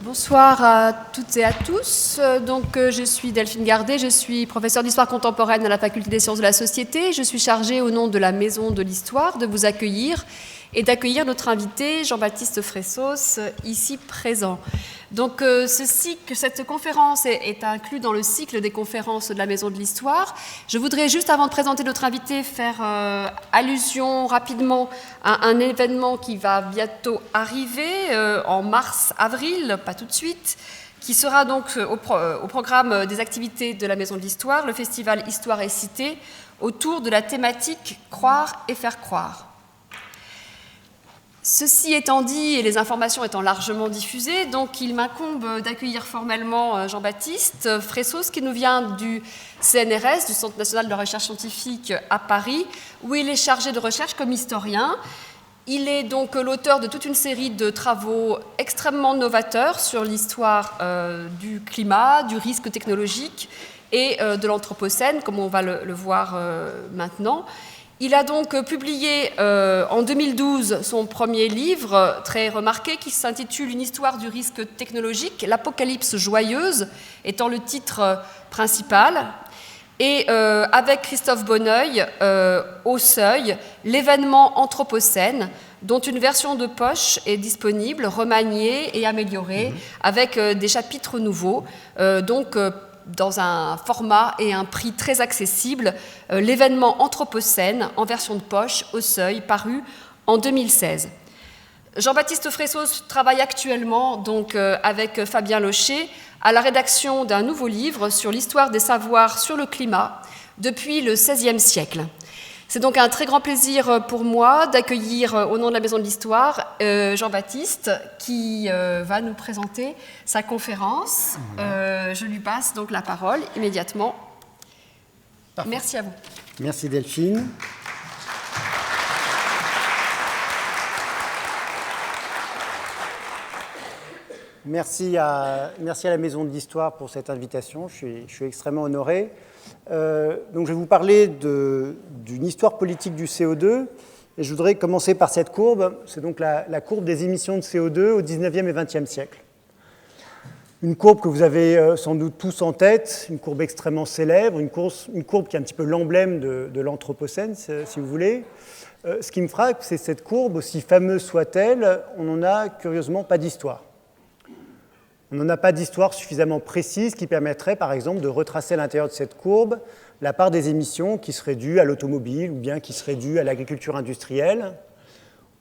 Bonsoir à toutes et à tous. Je suis Delphine Gardet, je suis professeure d'histoire contemporaine à la Faculté des sciences de la société. Je suis chargée au nom de la Maison de l'Histoire de vous accueillir et d'accueillir notre invité Jean-Baptiste Fressos, ici présent. Cette conférence est inclue dans le cycle des conférences de la Maison de l'Histoire. Je voudrais juste, avant de présenter notre invité, faire allusion rapidement à un événement qui va bientôt arriver en mars-avril, pas tout de suite, qui sera donc au programme des activités de la Maison de l'Histoire, le festival Histoire et Cité, autour de la thématique « Croire et faire croire ». Ceci étant dit et les informations étant largement diffusées, donc il m'incombe d'accueillir formellement Jean-Baptiste Fressos qui nous vient du CNRS, du Centre national de recherche scientifique à Paris, où il est chargé de recherche comme historien. Il est donc l'auteur de toute une série de travaux extrêmement novateurs sur l'histoire du climat, du risque technologique et de l'Anthropocène, comme on va le voir maintenant. Il a donc publié en 2012 son premier livre très remarqué qui s'intitule « Une histoire du risque technologique, l'apocalypse joyeuse » étant le titre principal. Et avec Christophe Bonneuil, au Seuil, l'événement Anthropocène, dont une version de poche est disponible, remaniée et améliorée, avec des chapitres nouveaux, dans un format et un prix très accessible, l'événement Anthropocène en version de poche au Seuil, paru en 2016. Jean-Baptiste Fressos travaille actuellement avec Fabien Locher à la rédaction d'un nouveau livre sur l'histoire des savoirs sur le climat depuis le XVIe siècle. C'est donc un très grand plaisir pour moi d'accueillir au nom de la Maison de l'Histoire Jean-Baptiste qui va nous présenter sa conférence. Je lui passe donc la parole immédiatement. Parfait. Merci à vous. Merci Delphine. Merci à la Maison de l'Histoire pour cette invitation. Je suis extrêmement honoré. Donc je vais vous parler d'une histoire politique du CO2 et je voudrais commencer par cette courbe. C'est donc la courbe des émissions de CO2 au 19e et 20e siècle. Une courbe que vous avez sans doute tous en tête, une courbe extrêmement célèbre, une courbe qui est un petit peu l'emblème de l'Anthropocène, si vous voulez. Ce qui me frappe, c'est cette courbe, aussi fameuse soit-elle, on n'en a curieusement pas d'histoire. On n'en a pas d'histoire suffisamment précise qui permettrait, par exemple, de retracer à l'intérieur de cette courbe la part des émissions qui seraient dues à l'automobile ou bien qui seraient dues à l'agriculture industrielle.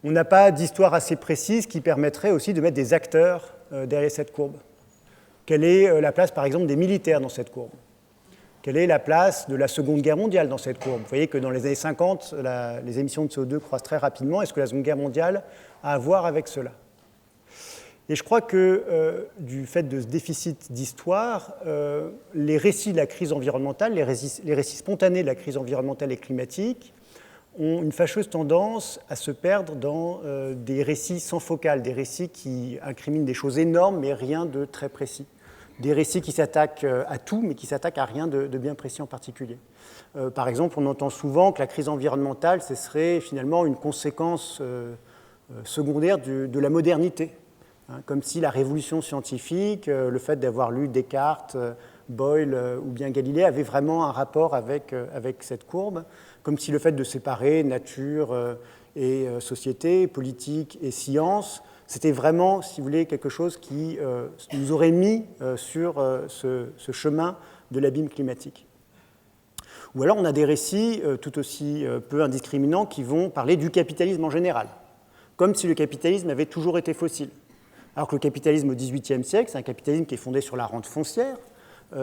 On n'a pas d'histoire assez précise qui permettrait aussi de mettre des acteurs derrière cette courbe. Quelle est la place, par exemple, des militaires dans cette courbe? Quelle est la place de la Seconde Guerre mondiale dans cette courbe? Vous voyez que dans les années 50, les émissions de CO2 croissent très rapidement. Est-ce que la Seconde Guerre mondiale a à voir avec cela? Et je crois que du fait de ce déficit d'histoire, les récits de la crise environnementale, les récits spontanés de la crise environnementale et climatique ont une fâcheuse tendance à se perdre dans des récits sans focale, des récits qui incriminent des choses énormes mais rien de très précis. Des récits qui s'attaquent à tout mais qui s'attaquent à rien de bien précis en particulier. Par exemple, on entend souvent que la crise environnementale, ce serait finalement une conséquence secondaire de la modernité. Comme si la révolution scientifique, le fait d'avoir lu Descartes, Boyle ou bien Galilée avait vraiment un rapport avec cette courbe, comme si le fait de séparer nature et société, politique et science, c'était vraiment, si vous voulez, quelque chose qui nous aurait mis sur ce chemin de l'abîme climatique. Ou alors on a des récits tout aussi peu indiscriminants qui vont parler du capitalisme en général, comme si le capitalisme avait toujours été fossile. Alors que le capitalisme au XVIIIe siècle, c'est un capitalisme qui est fondé sur la rente foncière,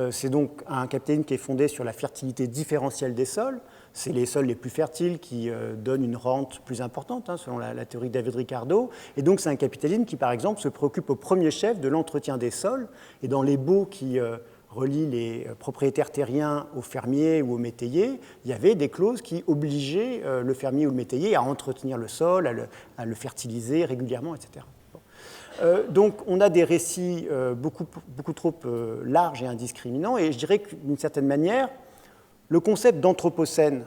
c'est donc un capitalisme qui est fondé sur la fertilité différentielle des sols, c'est les sols les plus fertiles qui donnent une rente plus importante, selon la théorie de David Ricardo, et donc c'est un capitalisme qui, par exemple, se préoccupe au premier chef de l'entretien des sols, et dans les baux qui relient les propriétaires terriens aux fermiers ou aux métayers, il y avait des clauses qui obligeaient le fermier ou le métayer à entretenir le sol, à le fertiliser régulièrement, etc. Donc on a des récits beaucoup trop larges et indiscriminants, et je dirais que d'une certaine manière, le concept d'anthropocène,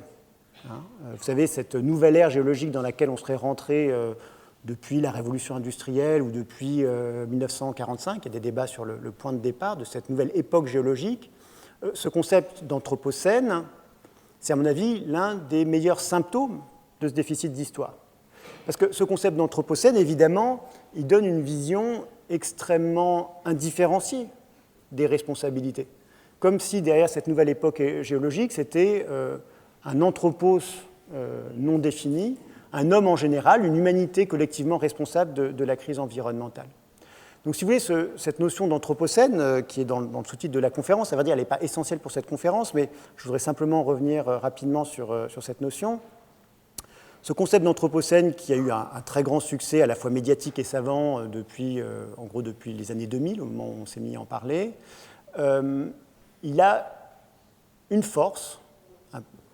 vous savez, cette nouvelle ère géologique dans laquelle on serait rentré depuis la révolution industrielle ou depuis 1945, il y a des débats sur le point de départ de cette nouvelle époque géologique, ce concept d'anthropocène, c'est à mon avis l'un des meilleurs symptômes de ce déficit d'histoire. Parce que ce concept d'anthropocène, évidemment, il donne une vision extrêmement indifférenciée des responsabilités. Comme si derrière cette nouvelle époque géologique, c'était un anthropos non défini, un homme en général, une humanité collectivement responsable de la crise environnementale. Donc si vous voulez, cette notion d'anthropocène, qui est dans le sous-titre de la conférence, ça veut dire qu'elle n'est pas essentielle pour cette conférence, mais je voudrais simplement revenir rapidement sur cette notion. Ce concept d'anthropocène qui a eu un très grand succès à la fois médiatique et savant depuis les années 2000, au moment où on s'est mis à en parler, il a une force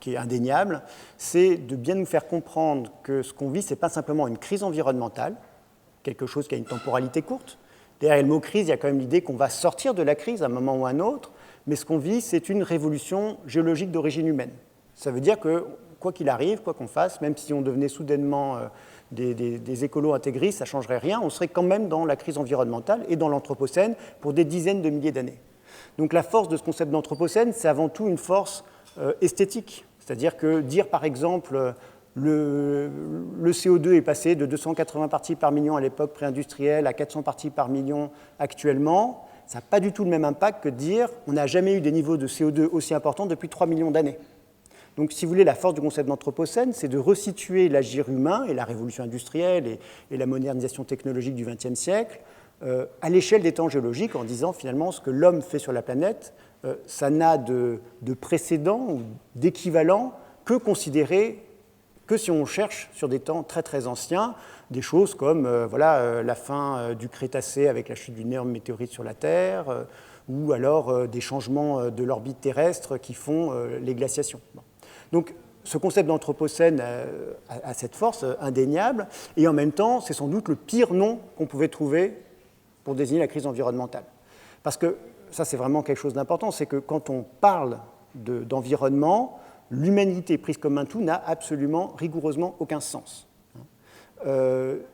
qui est indéniable, c'est de bien nous faire comprendre que ce qu'on vit, ce n'est pas simplement une crise environnementale, quelque chose qui a une temporalité courte. Derrière le mot crise, il y a quand même l'idée qu'on va sortir de la crise à un moment ou à un autre, mais ce qu'on vit, c'est une révolution géologique d'origine humaine. Ça veut dire que quoi qu'il arrive, quoi qu'on fasse, même si on devenait soudainement des écolos intégristes, ça ne changerait rien, on serait quand même dans la crise environnementale et dans l'anthropocène pour des dizaines de milliers d'années. Donc la force de ce concept d'anthropocène, c'est avant tout une force esthétique. C'est-à-dire que dire par exemple le CO2 est passé de 280 parties par million à l'époque pré-industrielle à 400 parties par million actuellement, ça n'a pas du tout le même impact que de dire on n'a jamais eu des niveaux de CO2 aussi importants depuis 3 millions d'années. Donc, si vous voulez, la force du concept d'anthropocène, c'est de resituer l'agir humain et la révolution industrielle et la modernisation technologique du XXe siècle à l'échelle des temps géologiques, en disant finalement ce que l'homme fait sur la planète, ça n'a de précédent ou d'équivalent que considéré que si on cherche sur des temps très très anciens, des choses comme la fin du Crétacé avec la chute d'une énorme météorite sur la Terre, ou alors des changements de l'orbite terrestre qui font les glaciations. Bon. Donc, ce concept d'anthropocène a cette force indéniable, et en même temps, c'est sans doute le pire nom qu'on pouvait trouver pour désigner la crise environnementale. Parce que ça, c'est vraiment quelque chose d'important, c'est que quand on parle d'environnement, l'humanité prise comme un tout n'a absolument, rigoureusement aucun sens. Le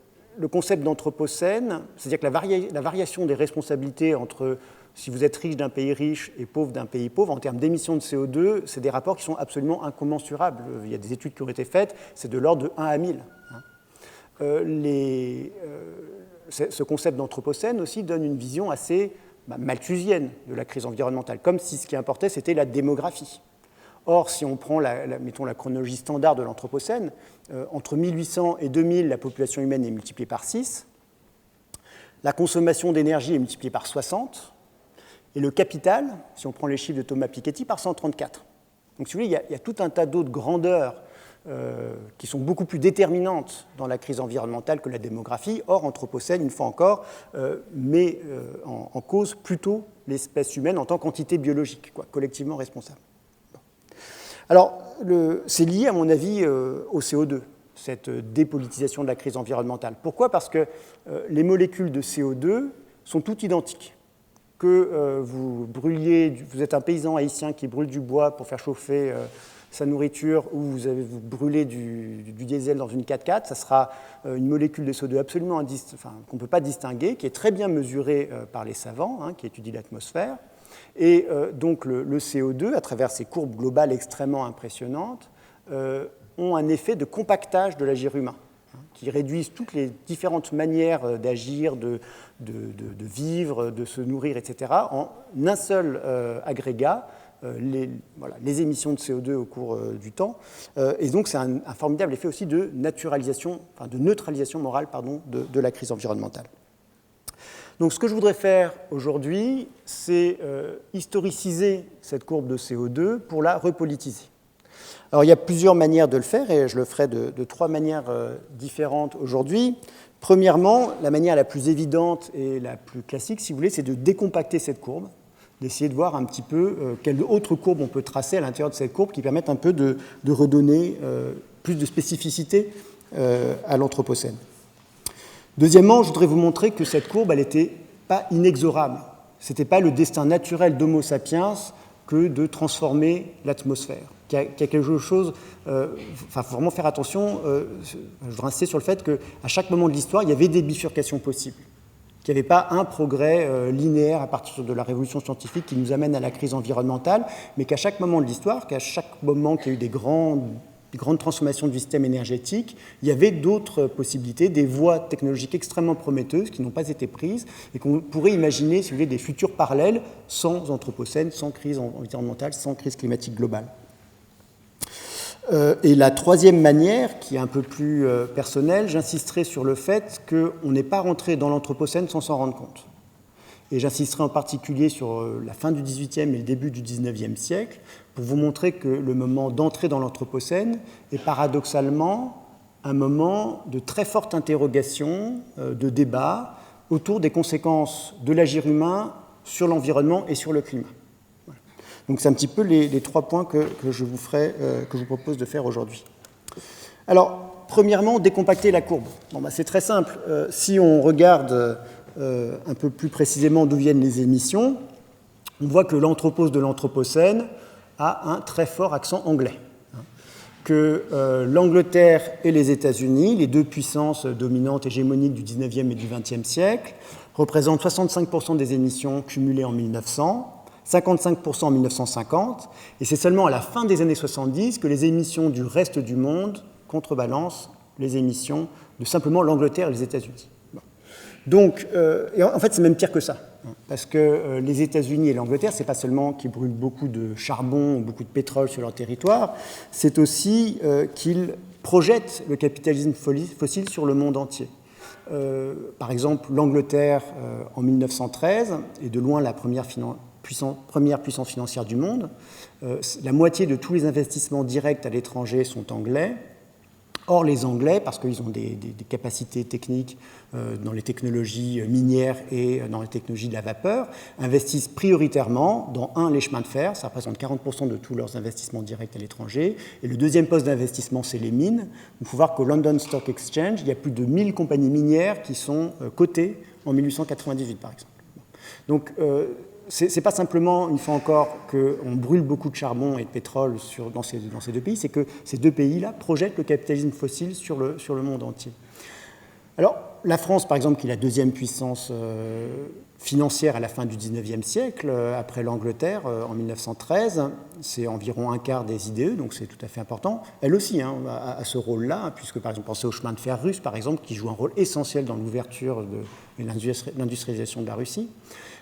concept d'anthropocène, c'est-à-dire que la variation des responsabilités entre si vous êtes riche d'un pays riche et pauvre d'un pays pauvre, en termes d'émissions de CO2, c'est des rapports qui sont absolument incommensurables. Il y a des études qui ont été faites, c'est de l'ordre de 1 à 1000. Ce concept d'anthropocène aussi donne une vision assez malthusienne de la crise environnementale, comme si ce qui importait, c'était la démographie. Or, si on prend mettons, la chronologie standard de l'anthropocène, entre 1800 et 2000, la population humaine est multipliée par 6, la consommation d'énergie est multipliée par 60, et le capital, si on prend les chiffres de Thomas Piketty, par 134. Donc, si vous voulez, il y a tout un tas d'autres grandeurs qui sont beaucoup plus déterminantes dans la crise environnementale que la démographie. Or, Anthropocène, une fois encore, met en cause plutôt l'espèce humaine en tant qu'entité biologique, collectivement responsable. Bon. Alors, c'est lié, à mon avis, au CO2, cette dépolitisation de la crise environnementale. Pourquoi ? Parce que les molécules de CO2 sont toutes identiques. Que vous êtes un paysan haïtien qui brûle du bois pour faire chauffer sa nourriture, ou vous brûlez du diesel dans une 4x4, ça sera une molécule de CO2 absolument qu'on ne peut pas distinguer, qui est très bien mesurée par les savants, qui étudient l'atmosphère. Et donc le CO2, à travers ces courbes globales extrêmement impressionnantes, ont un effet de compactage de l'agir humain, qui réduisent toutes les différentes manières d'agir, de vivre, de se nourrir, etc., en un seul agrégat, les émissions de CO2 au cours du temps. Et donc, c'est un formidable effet aussi de neutralisation morale de la crise environnementale. Donc, ce que je voudrais faire aujourd'hui, c'est historiciser cette courbe de CO2 pour la repolitiser. Alors, il y a plusieurs manières de le faire, et je le ferai de 3 manières différentes aujourd'hui. Premièrement, la manière la plus évidente et la plus classique, si vous voulez, c'est de décompacter cette courbe, d'essayer de voir un petit peu quelle autre courbe on peut tracer à l'intérieur de cette courbe qui permettent un peu de redonner plus de spécificité à l'Anthropocène. Deuxièmement, je voudrais vous montrer que cette courbe, elle n'était pas inexorable. Ce n'était pas le destin naturel d'Homo sapiens que de transformer l'atmosphère. qu'il y a quelque chose, faut vraiment faire attention, je voudrais insister sur le fait qu'à chaque moment de l'histoire, il y avait des bifurcations possibles, qu'il n'y avait pas un progrès linéaire à partir de la révolution scientifique qui nous amène à la crise environnementale, mais qu'à chaque moment de l'histoire, qu'à chaque moment qu'il y a eu des grandes transformations du système énergétique, il y avait d'autres possibilités, des voies technologiques extrêmement prometteuses qui n'ont pas été prises et qu'on pourrait imaginer, si vous voulez, des futurs parallèles sans anthropocène, sans crise environnementale, sans crise climatique globale. Et la troisième manière, qui est un peu plus personnelle, j'insisterai sur le fait qu'on n'est pas rentré dans l'anthropocène sans s'en rendre compte. Et j'insisterai en particulier sur la fin du XVIIIe et le début du XIXe siècle pour vous montrer que le moment d'entrée dans l'anthropocène est paradoxalement un moment de très forte interrogation, de débat autour des conséquences de l'agir humain sur l'environnement et sur le climat. Voilà. Donc c'est un petit peu les 3 points que je vous propose de faire aujourd'hui. Alors, premièrement, décompacter la courbe. C'est très simple. Si on regarde un peu plus précisément d'où viennent les émissions, on voit que l'anthropos de l'anthropocène a un très fort accent anglais. Que l'Angleterre et les États-Unis, les deux puissances dominantes hégémoniques du 19e et du 20e siècle, représentent 65% des émissions cumulées en 1900, 55% en 1950, et c'est seulement à la fin des années 70 que les émissions du reste du monde contrebalancent les émissions de simplement l'Angleterre et les États-Unis. Donc, et en fait, c'est même pire que ça, parce que les États-Unis et l'Angleterre, ce n'est pas seulement qu'ils brûlent beaucoup de charbon ou beaucoup de pétrole sur leur territoire, c'est aussi qu'ils projettent le capitalisme fossile sur le monde entier. Par exemple, l'Angleterre, en 1913, est de loin la première puissance financière du monde. La moitié de tous les investissements directs à l'étranger sont anglais. Or, les Anglais, parce qu'ils ont des capacités techniques dans les technologies minières et dans les technologies de la vapeur, investissent prioritairement dans, les chemins de fer, ça représente 40% de tous leurs investissements directs à l'étranger, et le deuxième poste d'investissement, c'est les mines. Il faut voir qu'au London Stock Exchange, il y a plus de 1000 compagnies minières qui sont cotées en 1898, par exemple. Donc, ce n'est pas simplement, une fois encore, qu'on brûle beaucoup de charbon et de pétrole dans ces deux pays, c'est que ces deux pays-là projettent le capitalisme fossile sur le monde entier. Alors, la France, par exemple, qui est la deuxième puissance financière à la fin du XIXe siècle, après l'Angleterre en 1913, c'est environ un quart des IDE, donc c'est tout à fait important. Elle aussi a ce rôle-là, puisque, par exemple, pensez au chemin de fer russe, par exemple, qui joue un rôle essentiel dans l'ouverture et l'industrialisation de la Russie.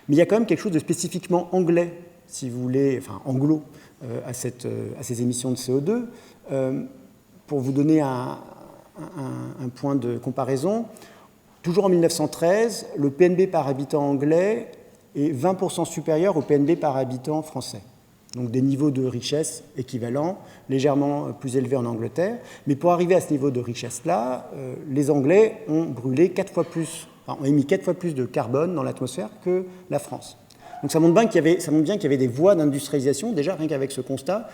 Mais il y a quand même quelque chose de spécifiquement anglais, si vous voulez, enfin anglo, à ces émissions de CO2. Pour vous donner un point de comparaison, toujours en 1913, le PNB par habitant anglais est 20% supérieur au PNB par habitant français. Donc des niveaux de richesse équivalents, légèrement plus élevés en Angleterre. Mais pour arriver à ce niveau de richesse-là, les Anglais ont émis 4 fois plus de carbone dans l'atmosphère que la France. Donc ça montre bien qu'il y avait des voies d'industrialisation, déjà rien qu'avec ce constat,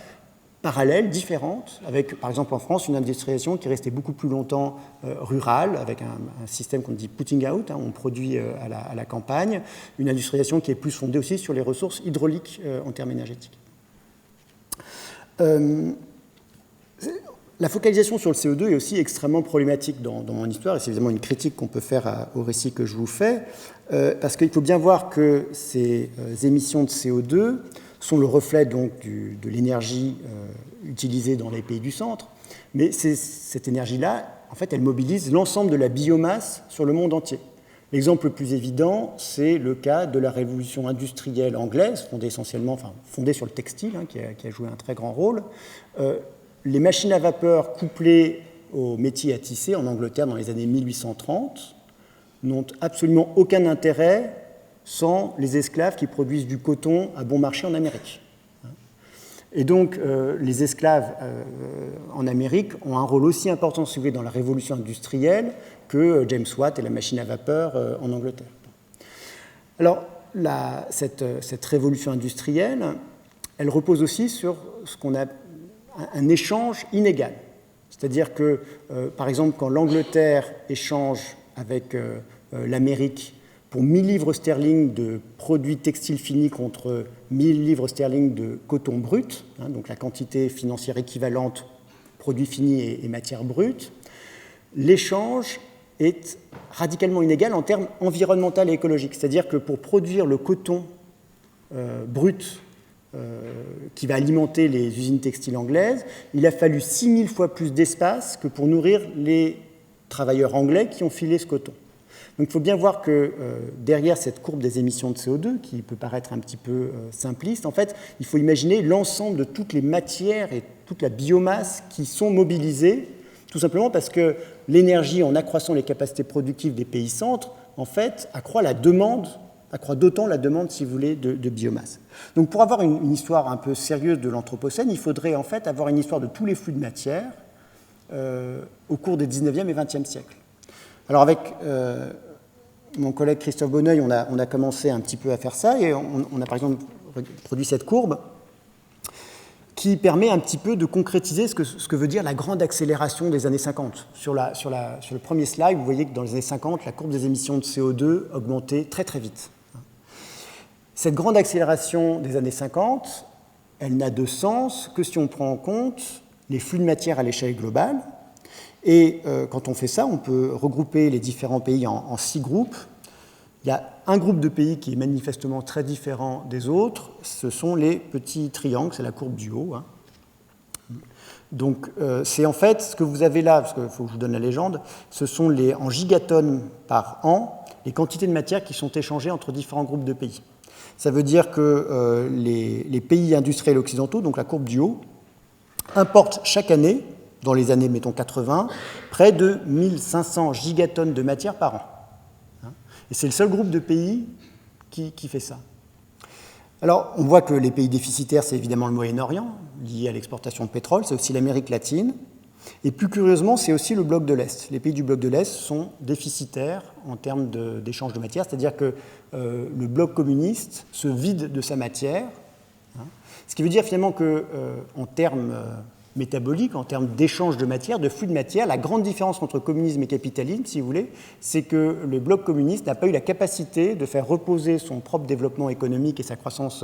parallèles, différentes, avec par exemple en France une industrialisation qui restait beaucoup plus longtemps rurale, avec un système qu'on dit putting out, on produit à la campagne, une industrialisation qui est plus fondée aussi sur les ressources hydrauliques en termes énergétiques. La focalisation sur le CO2 est aussi extrêmement problématique dans mon histoire, et c'est évidemment une critique qu'on peut faire au récit que je vous fais, parce qu'il faut bien voir que ces émissions de CO2 sont le reflet donc de l'énergie utilisée dans les pays du centre, mais cette énergie-là, en fait, elle mobilise l'ensemble de la biomasse sur le monde entier. L'exemple le plus évident, c'est le cas de la révolution industrielle anglaise, fondée sur le textile, qui a joué un très grand rôle. Les machines à vapeur couplées aux métiers à tisser en Angleterre dans les années 1830 n'ont absolument aucun intérêt sans les esclaves qui produisent du coton à bon marché en Amérique. Et donc, les esclaves en Amérique ont un rôle aussi important, si vous voulez, dans la révolution industrielle que James Watt et la machine à vapeur en Angleterre. Alors, cette révolution industrielle, elle repose aussi sur ce qu'on a un échange inégal. C'est-à-dire que, par exemple, quand l'Angleterre échange avec l'Amérique pour 1000 livres sterling de produits textiles finis contre 1000 livres sterling de coton brut, donc la quantité financière équivalente, produits finis et matières brutes, l'échange est radicalement inégal en termes environnemental et écologiques. C'est-à-dire que pour produire le coton brut qui va alimenter les usines textiles anglaises, il a fallu 6000 fois plus d'espace que pour nourrir les travailleurs anglais qui ont filé ce coton. Donc il faut bien voir que derrière cette courbe des émissions de CO2, qui peut paraître un petit peu simpliste, en fait, il faut imaginer l'ensemble de toutes les matières et toute la biomasse qui sont mobilisées, tout simplement parce que l'énergie, en accroissant les capacités productives des pays centres, en fait, accroît d'autant la demande, si vous voulez, de biomasse. Donc pour avoir une histoire un peu sérieuse de l'Anthropocène, il faudrait en fait avoir une histoire de tous les flux de matière au cours des 19e et 20e siècles. Alors avec mon collègue Christophe Bonneuil, on a commencé un petit peu à faire ça, et on a par exemple produit cette courbe qui permet un petit peu de concrétiser ce que veut dire la grande accélération des années 50. Sur le premier slide, vous voyez que dans les années 50, la courbe des émissions de CO2 augmentait très très vite. Cette grande accélération des années 50, elle n'a de sens que si on prend en compte les flux de matière à l'échelle globale. Et quand on fait ça, on peut regrouper les différents pays en 6 groupes. Il y a un groupe de pays qui est manifestement très différent des autres, ce sont les petits triangles, c'est la courbe du haut. Donc c'est en fait ce que vous avez là, parce qu'il faut que je vous donne la légende, ce sont en gigatonnes par an, les quantités de matière qui sont échangées entre différents groupes de pays. Ça veut dire que les pays industriels occidentaux, donc la courbe du haut, importent chaque année, dans les années, mettons, 80, près de 1500 gigatonnes de matière par an. Et c'est le seul groupe de pays qui fait ça. Alors, on voit que les pays déficitaires, c'est évidemment le Moyen-Orient, lié à l'exportation de pétrole, c'est aussi l'Amérique latine, et plus curieusement, c'est aussi le bloc de l'Est. Les pays du bloc de l'Est sont déficitaires en termes d'échange de matière, c'est-à-dire que le bloc communiste se vide de sa matière, ce qui veut dire finalement qu'en termes métabolique, en termes d'échange de matière, de flux de matière. La grande différence entre communisme et capitalisme, si vous voulez, c'est que le bloc communiste n'a pas eu la capacité de faire reposer son propre développement économique et sa croissance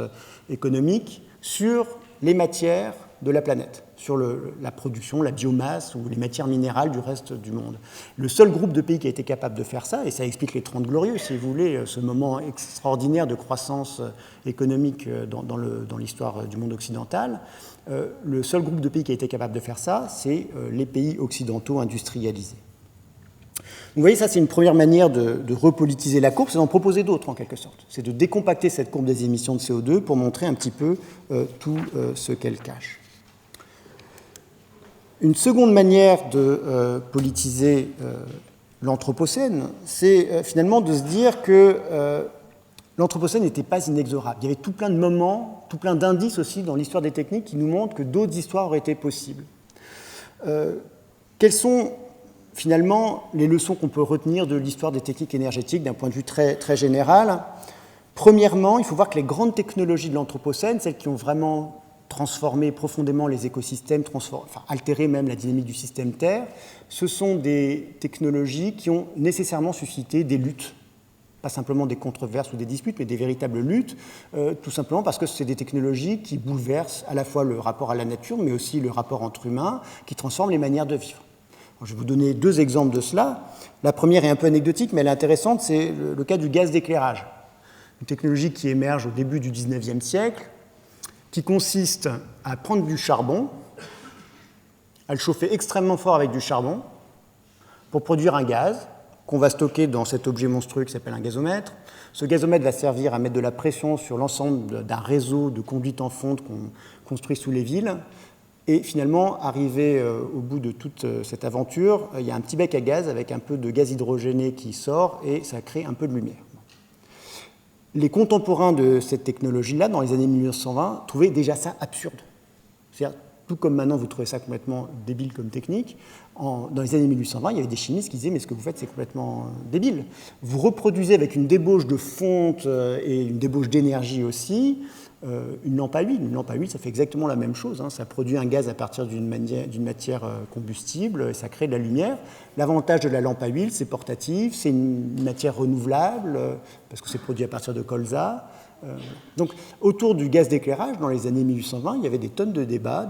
économique sur les matières de la planète, sur la production, la biomasse ou les matières minérales du reste du monde. Le seul groupe de pays qui a été capable de faire ça, et ça explique les 30 Glorieux, si vous voulez, ce moment extraordinaire de croissance économique dans l'histoire du monde occidental, le seul groupe de pays qui a été capable de faire ça, c'est les pays occidentaux industrialisés. Vous voyez, ça c'est une première manière de repolitiser la courbe, c'est d'en proposer d'autres en quelque sorte. C'est de décompacter cette courbe des émissions de CO2 pour montrer un petit peu tout ce qu'elle cache. Une seconde manière de politiser l'Anthropocène, c'est finalement de se dire que l'Anthropocène n'était pas inexorable. Il y avait tout plein de moments, tout plein d'indices aussi dans l'histoire des techniques qui nous montrent que d'autres histoires auraient été possibles. Quelles sont finalement les leçons qu'on peut retenir de l'histoire des techniques énergétiques d'un point de vue très, très général? Premièrement, il faut voir que les grandes technologies de l'Anthropocène, celles qui ont vraiment transformer profondément les écosystèmes, altérer même la dynamique du système Terre, ce sont des technologies qui ont nécessairement suscité des luttes, pas simplement des controverses ou des disputes, mais des véritables luttes, tout simplement parce que c'est des technologies qui bouleversent à la fois le rapport à la nature, mais aussi le rapport entre humains, qui transforment les manières de vivre. Alors, je vais vous donner 2 exemples de cela. La première est un peu anecdotique, mais elle est intéressante, c'est le cas du gaz d'éclairage, une technologie qui émerge au début du XIXe siècle, qui consiste à prendre du charbon, à le chauffer extrêmement fort avec du charbon pour produire un gaz qu'on va stocker dans cet objet monstrueux qui s'appelle un gazomètre. Ce gazomètre va servir à mettre de la pression sur l'ensemble d'un réseau de conduites en fonte qu'on construit sous les villes. Et finalement, arrivé au bout de toute cette aventure, il y a un petit bec à gaz avec un peu de gaz hydrogéné qui sort et ça crée un peu de lumière. Les contemporains de cette technologie-là, dans les années 1920, trouvaient déjà ça absurde. C'est-à-dire, tout comme maintenant vous trouvez ça complètement débile comme technique, dans les années 1820, il y avait des chimistes qui disaient « mais ce que vous faites, c'est complètement débile. Vous reproduisez avec une débauche de fonte et une débauche d'énergie aussi, une lampe à huile. Une lampe à huile, ça fait exactement la même chose. Ça produit un gaz à partir d'une matière combustible et ça crée de la lumière. L'avantage de la lampe à huile, c'est portatif, c'est une matière renouvelable parce que c'est produit à partir de colza. Donc, autour du gaz d'éclairage, dans les années 1820, il y avait des tonnes de débats,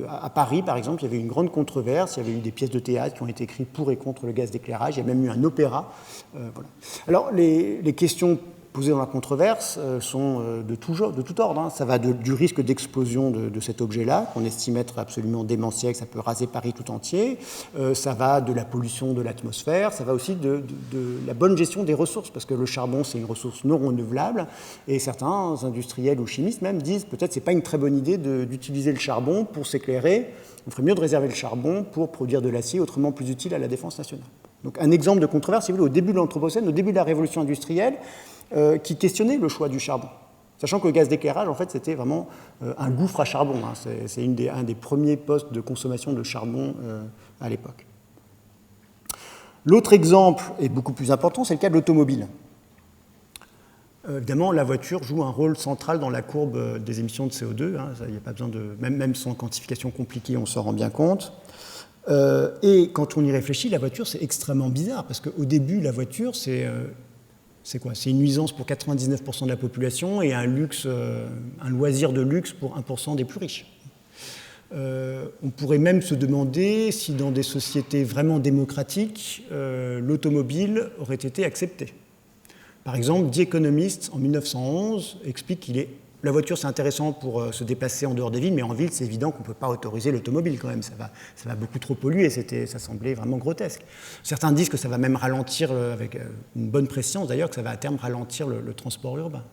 à Paris, par exemple, il y avait une grande controverse, il y avait eu des pièces de théâtre qui ont été écrites pour et contre le gaz d'éclairage, il y a même eu un opéra. Voilà. Alors, les questions posées dans la controverse sont de tout ordre. Ça va du risque d'explosion de cet objet-là, qu'on estime être absolument démentiel, que ça peut raser Paris tout entier. Ça va de la pollution de l'atmosphère, ça va aussi de la bonne gestion des ressources, parce que le charbon, c'est une ressource non renouvelable, et certains industriels ou chimistes même disent peut-être que ce n'est pas une très bonne idée d'utiliser le charbon pour s'éclairer, on ferait mieux de réserver le charbon pour produire de l'acier, autrement plus utile à la défense nationale. Donc un exemple de controverse, si vous voulez, au début de l'Anthropocène, au début de la révolution industrielle, qui questionnait le choix du charbon. Sachant que le gaz d'éclairage, en fait, c'était vraiment un gouffre à charbon. C'est un des premiers postes de consommation de charbon à l'époque. L'autre exemple est beaucoup plus important, c'est le cas de l'automobile. Évidemment, la voiture joue un rôle central dans la courbe des émissions de CO2. Il n'y a pas besoin même sans quantification compliquée, on s'en rend bien compte. Et quand on y réfléchit, la voiture, c'est extrêmement bizarre, parce qu'au début, la voiture, c'est quoi? C'est une nuisance pour 99% de la population et un loisir de luxe pour 1% des plus riches. On pourrait même se demander si dans des sociétés vraiment démocratiques, l'automobile aurait été acceptée. Par exemple, The Economist, en 1911, explique la voiture, c'est intéressant pour se déplacer en dehors des villes, mais en ville, c'est évident qu'on ne peut pas autoriser l'automobile quand même. Ça va beaucoup trop polluer, ça semblait vraiment grotesque. Certains disent que ça va même ralentir, avec une bonne prescience d'ailleurs, que ça va à terme ralentir le transport urbain.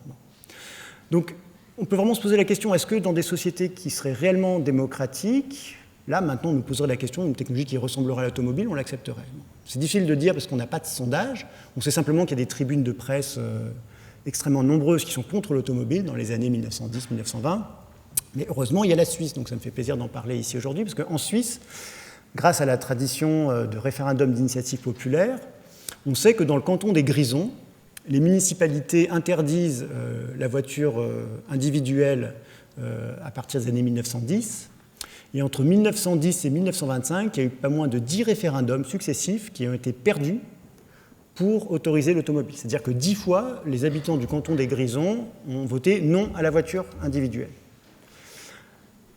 Donc, on peut vraiment se poser la question, est-ce que dans des sociétés qui seraient réellement démocratiques, là, maintenant, on nous poserait la question d'une technologie qui ressemblerait à l'automobile, on l'accepterait? C'est difficile de dire parce qu'on n'a pas de sondage. On sait simplement qu'il y a des tribunes de presse extrêmement nombreuses qui sont contre l'automobile dans les années 1910-1920. Mais heureusement, il y a la Suisse, donc ça me fait plaisir d'en parler ici aujourd'hui, parce qu'en Suisse, grâce à la tradition de référendum d'initiative populaire, on sait que dans le canton des Grisons, les municipalités interdisent la voiture individuelle à partir des années 1910. Et entre 1910 et 1925, il y a eu pas moins de 10 référendums successifs qui ont été perdus pour autoriser l'automobile. C'est-à-dire que 10 fois, les habitants du canton des Grisons ont voté non à la voiture individuelle.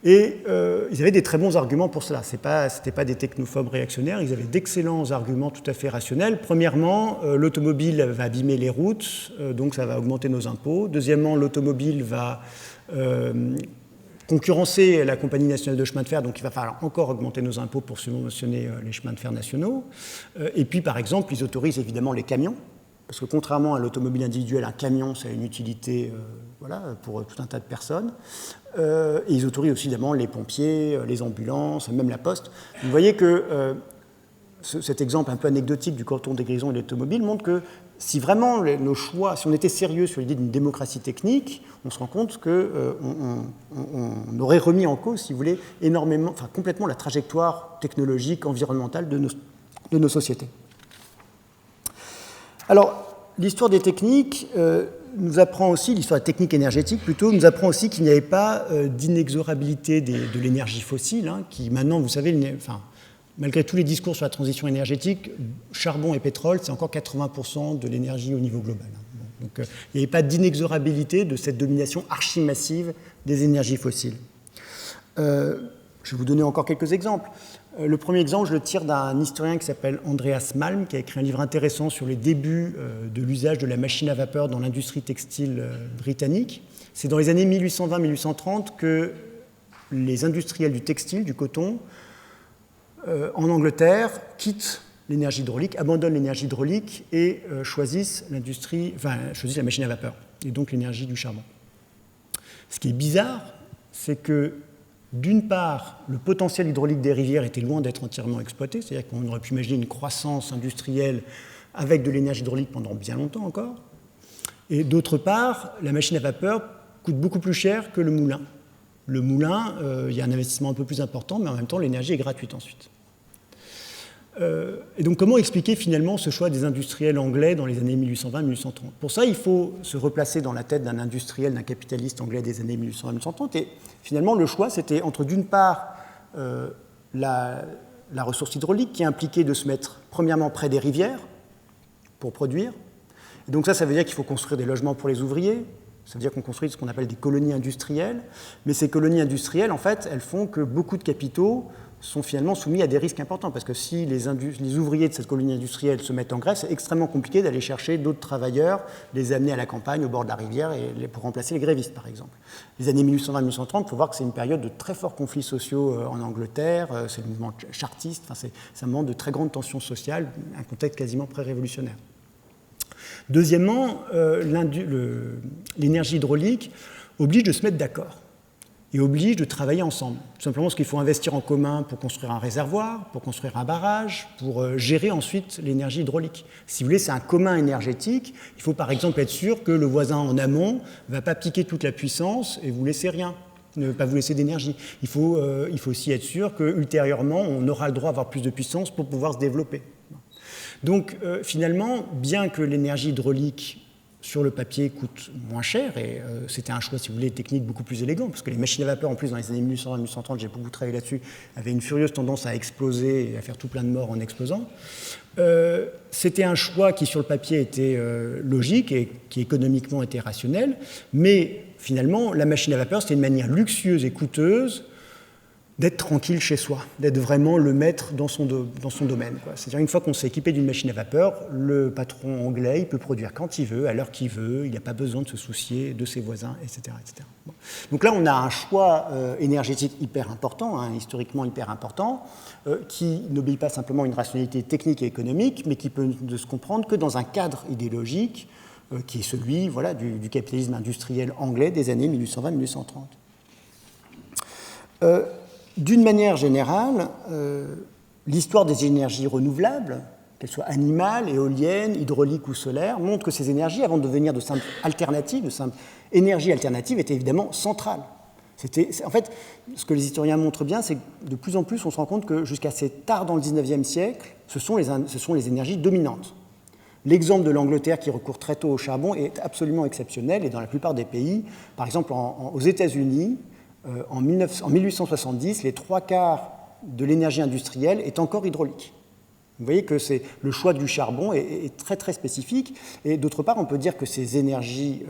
Et ils avaient des très bons arguments pour cela. Ce n'étaient pas des technophobes réactionnaires, ils avaient d'excellents arguments tout à fait rationnels. Premièrement, l'automobile va abîmer les routes, donc ça va augmenter nos impôts. Deuxièmement, l'automobile va concurrencer la Compagnie nationale de chemin de fer, donc il va falloir encore augmenter nos impôts pour subventionner les chemins de fer nationaux. Et puis, par exemple, ils autorisent évidemment les camions, parce que contrairement à l'automobile individuelle, un camion, ça a une utilité pour tout un tas de personnes. Et ils autorisent aussi évidemment les pompiers, les ambulances, même la poste. Vous voyez que cet exemple un peu anecdotique du canton des Grisons et de l'automobile montre que si vraiment nos choix, si on était sérieux sur l'idée d'une démocratie technique, on se rend compte qu'on aurait remis en cause, si vous voulez, complètement la trajectoire technologique, environnementale de nos sociétés. Alors, l'histoire des techniques nous apprend aussi, l'histoire des techniques énergétiques plutôt, nous apprend aussi qu'il n'y avait pas d'inexorabilité de l'énergie fossile, qui maintenant, vous savez, malgré tous les discours sur la transition énergétique, charbon et pétrole, c'est encore 80% de l'énergie au niveau global. Donc il n'y avait pas d'inexorabilité de cette domination archimassive des énergies fossiles. Je vais vous donner encore quelques exemples. Le premier exemple, je le tire d'un historien qui s'appelle Andreas Malm, qui a écrit un livre intéressant sur les débuts de l'usage de la machine à vapeur dans l'industrie textile britannique. C'est dans les années 1820-1830 que les industriels du textile, du coton, en Angleterre, quittent l'énergie hydraulique, abandonnent l'énergie hydraulique et choisissent la machine à vapeur, et donc l'énergie du charbon. Ce qui est bizarre, c'est que, d'une part, le potentiel hydraulique des rivières était loin d'être entièrement exploité, c'est-à-dire qu'on aurait pu imaginer une croissance industrielle avec de l'énergie hydraulique pendant bien longtemps encore, et d'autre part, la machine à vapeur coûte beaucoup plus cher que le moulin. Le moulin, il y a un investissement un peu plus important, mais en même temps, l'énergie est gratuite ensuite. Et donc, comment expliquer finalement ce choix des industriels anglais dans les années 1820-1830 ? Pour ça, il faut se replacer dans la tête d'un industriel, d'un capitaliste anglais des années 1820-1830. Et finalement, le choix, c'était entre, d'une part, la ressource hydraulique qui impliquait de se mettre, premièrement, près des rivières pour produire. Et donc ça veut dire qu'il faut construire des logements pour les ouvriers. Ça veut dire qu'on construit ce qu'on appelle des colonies industrielles. Mais ces colonies industrielles, en fait, elles font que beaucoup de capitaux sont finalement soumis à des risques importants, parce que si les ouvriers de cette colonie industrielle se mettent en grève, c'est extrêmement compliqué d'aller chercher d'autres travailleurs, les amener à la campagne, au bord de la rivière, pour remplacer les grévistes, par exemple. Les années 1820-1830, il faut voir que c'est une période de très forts conflits sociaux en Angleterre, c'est le mouvement chartiste, c'est un moment de très grande tension sociale, un contexte quasiment pré-révolutionnaire. Deuxièmement, l'énergie hydraulique oblige de se mettre d'accord et oblige de travailler ensemble. Tout simplement parce qu'il faut investir en commun pour construire un réservoir, pour construire un barrage, pour gérer ensuite l'énergie hydraulique. Si vous voulez, c'est un commun énergétique. Il faut par exemple être sûr que le voisin en amont ne va pas piquer toute la puissance et vous laisser rien, ne pas vous laisser d'énergie. Il faut aussi être sûr qu'ultérieurement, on aura le droit d'avoir plus de puissance pour pouvoir se développer. Donc finalement, bien que l'énergie hydraulique sur le papier coûte moins cher, et c'était un choix, si vous voulez, technique beaucoup plus élégant, parce que les machines à vapeur, en plus, dans les années 1820-1830, j'ai beaucoup travaillé là-dessus, avaient une furieuse tendance à exploser et à faire tout plein de morts en explosant. C'était un choix qui, sur le papier, était logique et qui, économiquement, était rationnel, mais finalement, la machine à vapeur, c'était une manière luxueuse et coûteuse d'être tranquille chez soi, d'être vraiment le maître dans son domaine. C'est-à-dire, une fois qu'on s'est équipé d'une machine à vapeur, le patron anglais, il peut produire quand il veut, à l'heure qu'il veut, il n'a pas besoin de se soucier de ses voisins, etc. etc. Bon. Donc là, on a un choix énergétique hyper important, historiquement hyper important, qui n'obéit pas simplement à une rationalité technique et économique, mais qui peut ne se comprendre que dans un cadre idéologique qui est celui du capitalisme industriel anglais des années 1820-1830. D'une manière générale, l'histoire des énergies renouvelables, qu'elles soient animales, éoliennes, hydrauliques ou solaires, montre que ces énergies, avant de devenir de simples alternatives, de simples énergies alternatives, étaient évidemment centrales. En fait, ce que les historiens montrent bien, c'est que de plus en plus, on se rend compte que jusqu'à assez tard dans le XIXe siècle, ce sont les énergies dominantes. L'exemple de l'Angleterre qui recourt très tôt au charbon est absolument exceptionnel, et dans la plupart des pays, par exemple aux États-Unis, en 1870, les 3/4 de l'énergie industrielle est encore hydraulique. Vous voyez que le choix du charbon est très très spécifique. Et d'autre part, on peut dire que ces énergies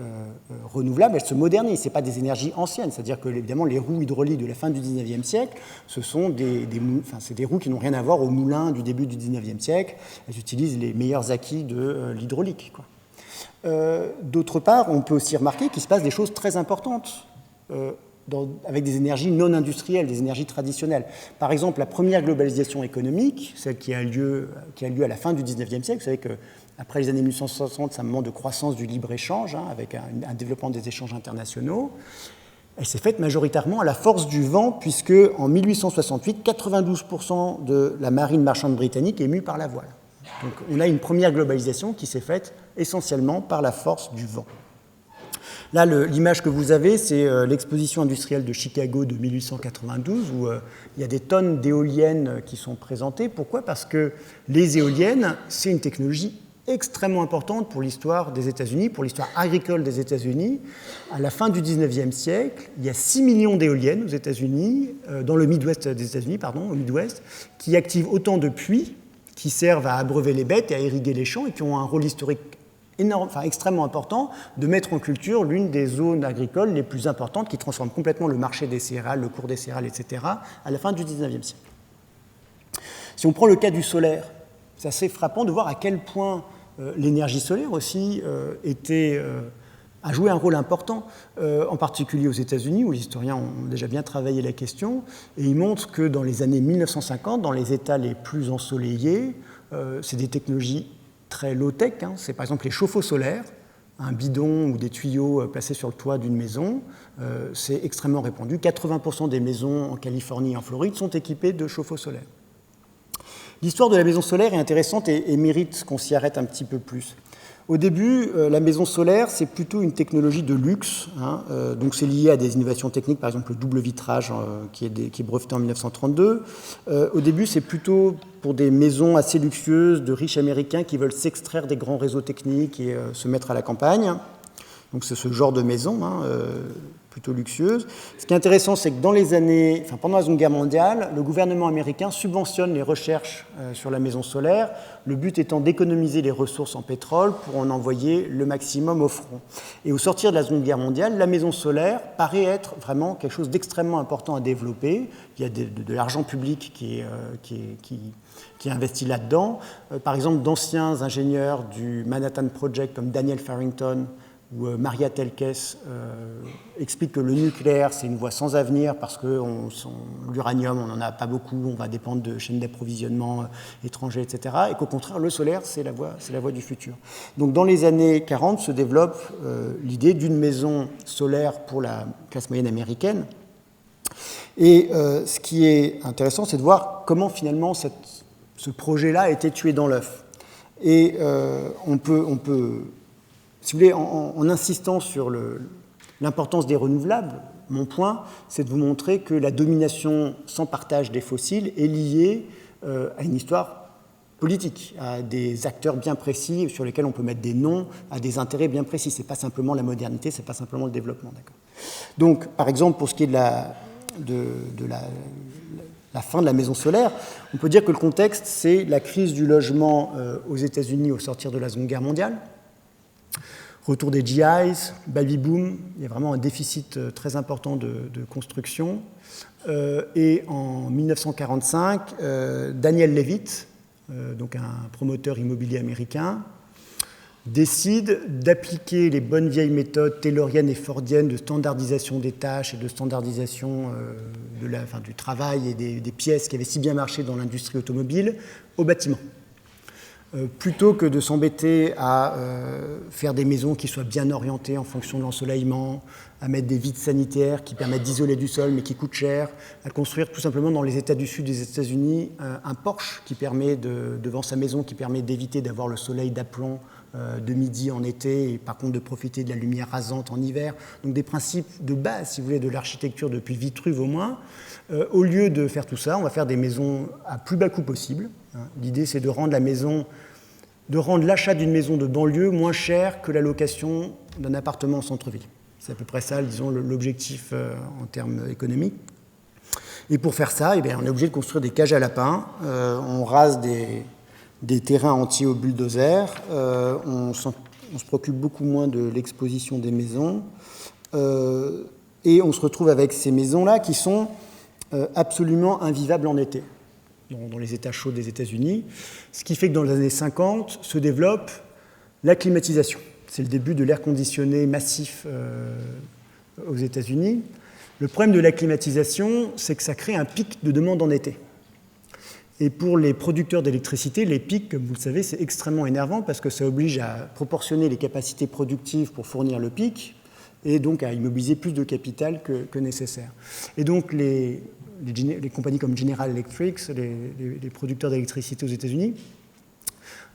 renouvelables, elles se modernisent. Ce ne sont pas des énergies anciennes. C'est-à-dire que, évidemment, les roues hydrauliques de la fin du XIXe siècle, ce sont des roues qui n'ont rien à voir aux moulins du début du XIXe siècle. Elles utilisent les meilleurs acquis de l'hydraulique. D'autre part, on peut aussi remarquer qu'il se passe des choses très importantes avec des énergies non industrielles, des énergies traditionnelles. Par exemple, la première globalisation économique, celle qui a lieu à la fin du XIXe siècle, vous savez qu'après les années 1860, c'est un moment de croissance du libre-échange, avec un développement des échanges internationaux. Elle s'est faite majoritairement à la force du vent, puisque en 1868, 92% de la marine marchande britannique est mue par la voile. Donc on a une première globalisation qui s'est faite essentiellement par la force du vent. Là, l'image que vous avez, c'est l'exposition industrielle de Chicago de 1892, où il y a des tonnes d'éoliennes qui sont présentées. Pourquoi ? Parce que les éoliennes, c'est une technologie extrêmement importante pour l'histoire des États-Unis, pour l'histoire agricole des États-Unis. À la fin du XIXe siècle, il y a 6 millions d'éoliennes aux États-Unis, dans le Midwest des États-Unis, au Midwest, qui activent autant de puits, qui servent à abreuver les bêtes et à irriguer les champs, et qui ont un rôle historique extrêmement important de mettre en culture l'une des zones agricoles les plus importantes qui transforme complètement le marché des céréales, le cours des céréales, etc., à la fin du XIXe siècle. Si on prend le cas du solaire, c'est assez frappant de voir à quel point l'énergie solaire aussi a joué un rôle important, en particulier aux États-Unis, où les historiens ont déjà bien travaillé la question, et ils montrent que dans les années 1950, dans les États les plus ensoleillés, c'est des technologies très low-tech, c'est par exemple les chauffe-eau solaires, un bidon ou des tuyaux placés sur le toit d'une maison, c'est extrêmement répandu. 80% des maisons en Californie et en Floride sont équipées de chauffe-eau solaires. L'histoire de la maison solaire est intéressante et mérite qu'on s'y arrête un petit peu plus. Au début, la maison solaire, c'est plutôt une technologie de luxe. Donc c'est lié à des innovations techniques, par exemple le double vitrage qui est breveté en 1932. Au début, c'est plutôt pour des maisons assez luxueuses de riches américains qui veulent s'extraire des grands réseaux techniques et se mettre à la campagne. Donc c'est ce genre de maison, plutôt luxueuse. Ce qui est intéressant, c'est que pendant la Seconde Guerre mondiale, le gouvernement américain subventionne les recherches sur la maison solaire, le but étant d'économiser les ressources en pétrole pour en envoyer le maximum au front. Et au sortir de la Seconde Guerre mondiale, la maison solaire paraît être vraiment quelque chose d'extrêmement important à développer. Il y a de l'argent public qui est investi là-dedans. Par exemple, d'anciens ingénieurs du Manhattan Project comme Daniel Farrington où Maria Telkes explique que le nucléaire, c'est une voie sans avenir parce que l'uranium, on n'en a pas beaucoup, on va dépendre de chaînes d'approvisionnement étrangers, etc. Et qu'au contraire, le solaire, c'est la voie du futur. Donc dans les années 40 se développe l'idée d'une maison solaire pour la classe moyenne américaine. Et ce qui est intéressant, c'est de voir comment finalement ce projet-là a été tué dans l'œuf. Et on peut si vous voulez, en insistant sur l'importance des renouvelables, mon point, c'est de vous montrer que la domination sans partage des fossiles est liée à une histoire politique, à des acteurs bien précis sur lesquels on peut mettre des noms, à des intérêts bien précis. Ce n'est pas simplement la modernité, ce n'est pas simplement le développement. D'accord. Donc, par exemple, pour ce qui est de la fin de la maison solaire, on peut dire que le contexte, c'est la crise du logement aux États-Unis au sortir de la Seconde Guerre mondiale. Retour des GIs, baby boom, il y a vraiment un déficit très important de construction. Et en 1945, Daniel Levitt, donc un promoteur immobilier américain, décide d'appliquer les bonnes vieilles méthodes tayloriennes et fordiennes de standardisation des tâches et de standardisation du travail et des pièces qui avaient si bien marché dans l'industrie automobile au bâtiment. Plutôt que de s'embêter à faire des maisons qui soient bien orientées en fonction de l'ensoleillement, à mettre des vitres sanitaires qui permettent d'isoler du sol mais qui coûtent cher, à construire tout simplement dans les États du Sud des États-Unis un porche qui permet devant sa maison qui permet d'éviter d'avoir le soleil d'aplomb de midi en été et par contre de profiter de la lumière rasante en hiver. Donc des principes de base, si vous voulez, de l'architecture depuis Vitruve au moins. Au lieu de faire tout ça, on va faire des maisons à plus bas coût possible. L'idée, c'est de rendre l'achat d'une maison de banlieue moins cher que la location d'un appartement en centre-ville. C'est à peu près ça, disons, l'objectif en termes économiques. Et pour faire ça, on est obligé de construire des cages à lapins. On rase des terrains entiers au bulldozer. On se préoccupe beaucoup moins de l'exposition des maisons. Et on se retrouve avec ces maisons-là qui sont absolument invivables en été, dans les États chauds des États-Unis, ce qui fait que dans les années 50 se développe la climatisation. C'est le début de l'air conditionné massif aux États-Unis. Le problème de la climatisation, c'est que ça crée un pic de demande en été. Et pour les producteurs d'électricité, les pics, comme vous le savez, c'est extrêmement énervant parce que ça oblige à proportionner les capacités productives pour fournir le pic et donc à immobiliser plus de capital que nécessaire. Et donc les compagnies comme General Electric, les producteurs d'électricité aux États-Unis,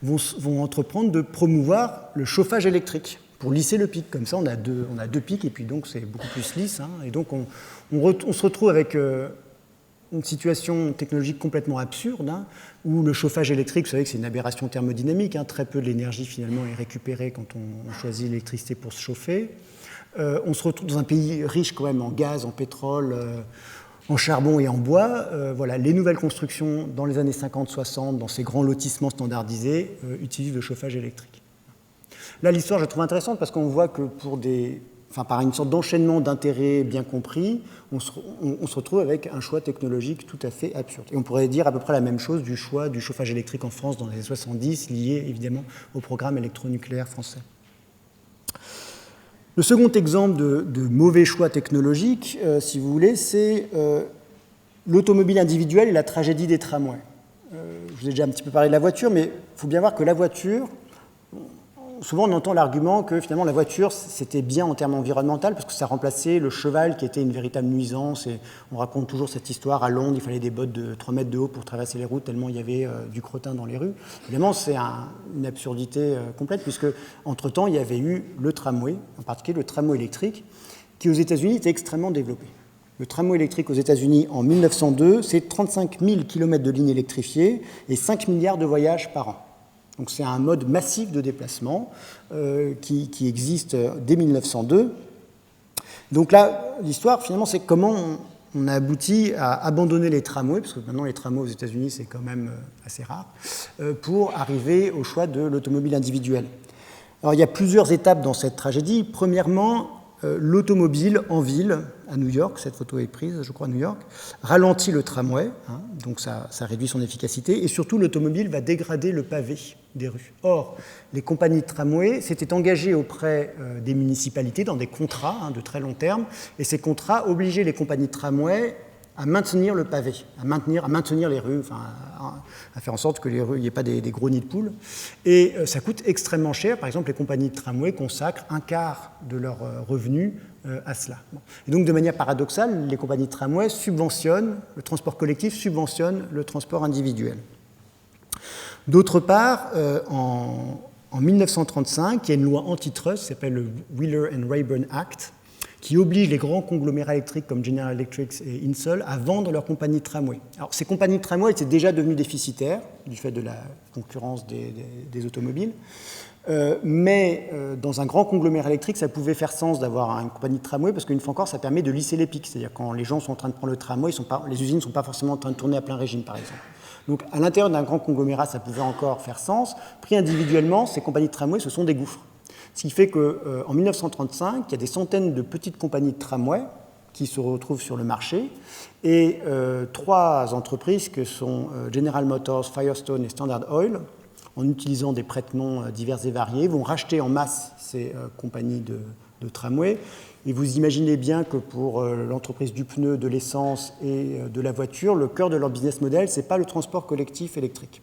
vont entreprendre de promouvoir le chauffage électrique pour lisser le pic. Comme ça, on a deux pics et puis donc c'est beaucoup plus lisse. Et donc on se retrouve avec une situation technologique complètement absurde où le chauffage électrique, vous savez que c'est une aberration thermodynamique. Très peu de l'énergie finalement est récupérée quand on choisit l'électricité pour se chauffer. On se retrouve dans un pays riche quand même en gaz, en pétrole, en charbon et en bois. Les nouvelles constructions dans les années 50-60, dans ces grands lotissements standardisés, utilisent le chauffage électrique. Là, l'histoire, je la trouve intéressante parce qu'on voit que par une sorte d'enchaînement d'intérêts bien compris, on se retrouve avec un choix technologique tout à fait absurde. Et on pourrait dire à peu près la même chose du choix du chauffage électrique en France dans les années 70, lié évidemment au programme électronucléaire français. Le second exemple de mauvais choix technologique, si vous voulez, c'est l'automobile individuelle et la tragédie des tramways. Je vous ai déjà un petit peu parlé de la voiture, mais il faut bien voir que la voiture, souvent on entend l'argument que finalement la voiture c'était bien en termes environnementaux parce que ça remplaçait le cheval qui était une véritable nuisance, et on raconte toujours cette histoire à Londres, il fallait des bottes de 3 mètres de haut pour traverser les routes tellement il y avait du crottin dans les rues. Évidemment c'est une absurdité complète puisque entre-temps il y avait eu le tramway, en particulier le tramway électrique qui aux États-Unis était extrêmement développé. Le tramway électrique aux États-Unis en 1902, c'est 35 000 km de lignes électrifiées et 5 milliards de voyages par an. Donc c'est un mode massif de déplacement qui existe dès 1902. Donc là, l'histoire, finalement, c'est comment on a abouti à abandonner les tramways, parce que maintenant les tramways aux États-Unis, c'est quand même assez rare, pour arriver au choix de l'automobile individuelle. Alors il y a plusieurs étapes dans cette tragédie. Premièrement, l'automobile en ville, à New York, cette photo est prise, je crois, à New York, ralentit le tramway, donc ça réduit son efficacité, et surtout l'automobile va dégrader le pavé des rues. Or, les compagnies de tramway s'étaient engagées auprès des municipalités dans des contrats de très long terme, et ces contrats obligeaient les compagnies de tramway à maintenir le pavé, à maintenir les rues, enfin, à faire en sorte que les rues, il n'y ait pas des gros nids de poules. Et ça coûte extrêmement cher. Par exemple, les compagnies de tramway consacrent un quart de leurs revenus à cela. Et donc, de manière paradoxale, les compagnies de tramway subventionnent, le transport collectif subventionne le transport individuel. D'autre part, en 1935, il y a une loi antitrust qui s'appelle le Wheeler and Rayburn Act, qui oblige les grands conglomérats électriques comme General Electric et Insull à vendre leurs compagnies de tramway. Alors, ces compagnies de tramway étaient déjà devenues déficitaires du fait de la concurrence des automobiles, mais dans un grand conglomérat électrique, ça pouvait faire sens d'avoir une compagnie de tramway parce qu'une fois encore, ça permet de lisser les pics. C'est-à-dire quand les gens sont en train de prendre le tramway, les usines ne sont pas forcément en train de tourner à plein régime, par exemple. Donc, à l'intérieur d'un grand conglomérat, ça pouvait encore faire sens. Pris individuellement, ces compagnies de tramway, ce sont des gouffres. Ce qui fait qu'en 1935, il y a des centaines de petites compagnies de tramway qui se retrouvent sur le marché, et 3 entreprises que sont General Motors, Firestone et Standard Oil, en utilisant des prête-noms divers et variés, vont racheter en masse ces compagnies de tramway. Et vous imaginez bien que pour l'entreprise du pneu, de l'essence et de la voiture, le cœur de leur business model, ce n'est pas le transport collectif électrique.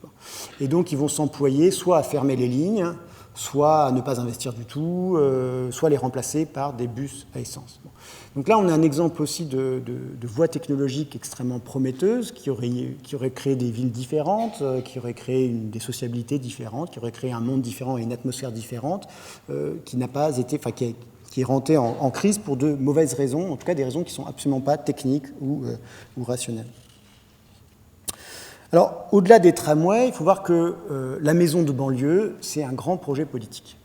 Et donc, ils vont s'employer soit à fermer les lignes, soit à ne pas investir du tout, soit les remplacer par des bus à essence. Donc là, on a un exemple aussi de voies technologiques extrêmement prometteuses qui auraient créé des villes différentes, qui auraient créé des sociabilités différentes, qui auraient créé un monde différent et une atmosphère différente, qui n'a pas été, enfin, qui est rentrée en crise pour de mauvaises raisons, en tout cas des raisons qui ne sont absolument pas techniques ou rationnelles. Alors, au-delà des tramways, il faut voir que la maison de banlieue, c'est un grand projet politique.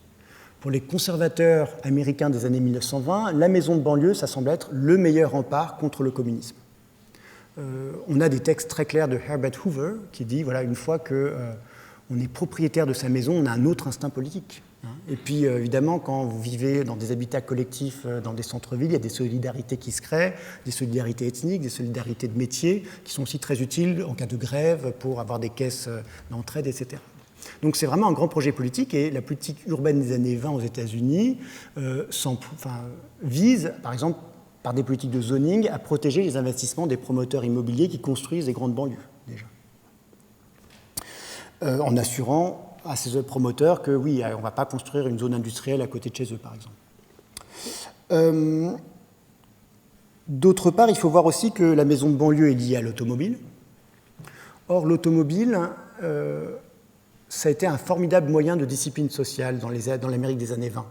Pour les conservateurs américains des années 1920, la maison de banlieue, ça semble être le meilleur rempart contre le communisme. On a des textes très clairs de Herbert Hoover qui dit, voilà, une fois qu'on est propriétaire de sa maison, on a un autre instinct politique. Et puis, évidemment, quand vous vivez dans des habitats collectifs, dans des centres-villes, il y a des solidarités qui se créent, des solidarités ethniques, des solidarités de métiers, qui sont aussi très utiles en cas de grève pour avoir des caisses d'entraide, etc. Donc, c'est vraiment un grand projet politique, et la politique urbaine des années 20 aux États-Unis vise, par exemple, par des politiques de zoning, à protéger les investissements des promoteurs immobiliers qui construisent des grandes banlieues, déjà. En assurant à ces autres promoteurs que oui, on ne va pas construire une zone industrielle à côté de chez eux, par exemple. D'autre part, il faut voir aussi que la maison de banlieue est liée à l'automobile. Or, l'automobile, ça a été un formidable moyen de discipline sociale dans l'Amérique des années 20.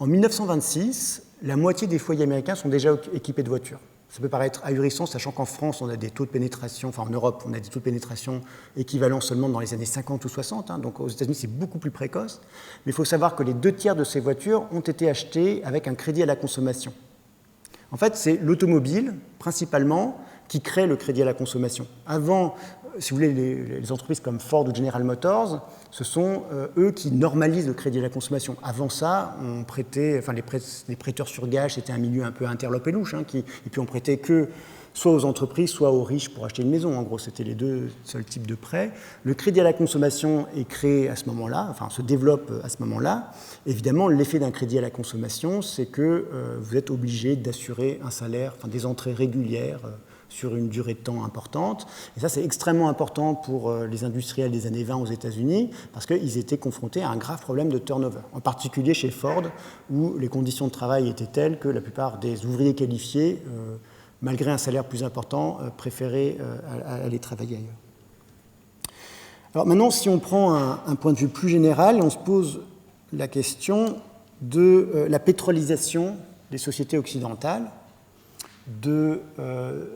En 1926, la moitié des foyers américains sont déjà équipés de voitures. Ça peut paraître ahurissant, sachant qu'en France, on a des taux de pénétration, enfin en Europe, on a des taux de pénétration équivalents seulement dans les années 50 ou 60, donc aux États-Unis, c'est beaucoup plus précoce. Mais il faut savoir que les 2/3 de ces voitures ont été achetées avec un crédit à la consommation. En fait, c'est l'automobile, principalement, qui crée le crédit à la consommation. Avant, si vous voulez, les entreprises comme Ford ou General Motors, ce sont eux qui normalisent le crédit à la consommation. Avant ça, on prêtait, enfin les prêteurs sur gage, c'était un milieu un peu interlope et louche, et puis on prêtait que soit aux entreprises, soit aux riches pour acheter une maison. En gros, c'était les deux seuls types de prêts. Le crédit à la consommation est créé à ce moment-là, enfin se développe à ce moment-là. Évidemment, l'effet d'un crédit à la consommation, c'est que vous êtes obligé d'assurer un salaire, enfin des entrées régulières sur une durée de temps importante. Et ça, c'est extrêmement important pour les industriels des années 20 aux États-Unis, parce qu'ils étaient confrontés à un grave problème de turnover, en particulier chez Ford, où les conditions de travail étaient telles que la plupart des ouvriers qualifiés, malgré un salaire plus important, préféraient aller travailler ailleurs. Alors maintenant, si on prend un point de vue plus général, on se pose la question de la pétrolisation des sociétés occidentales, de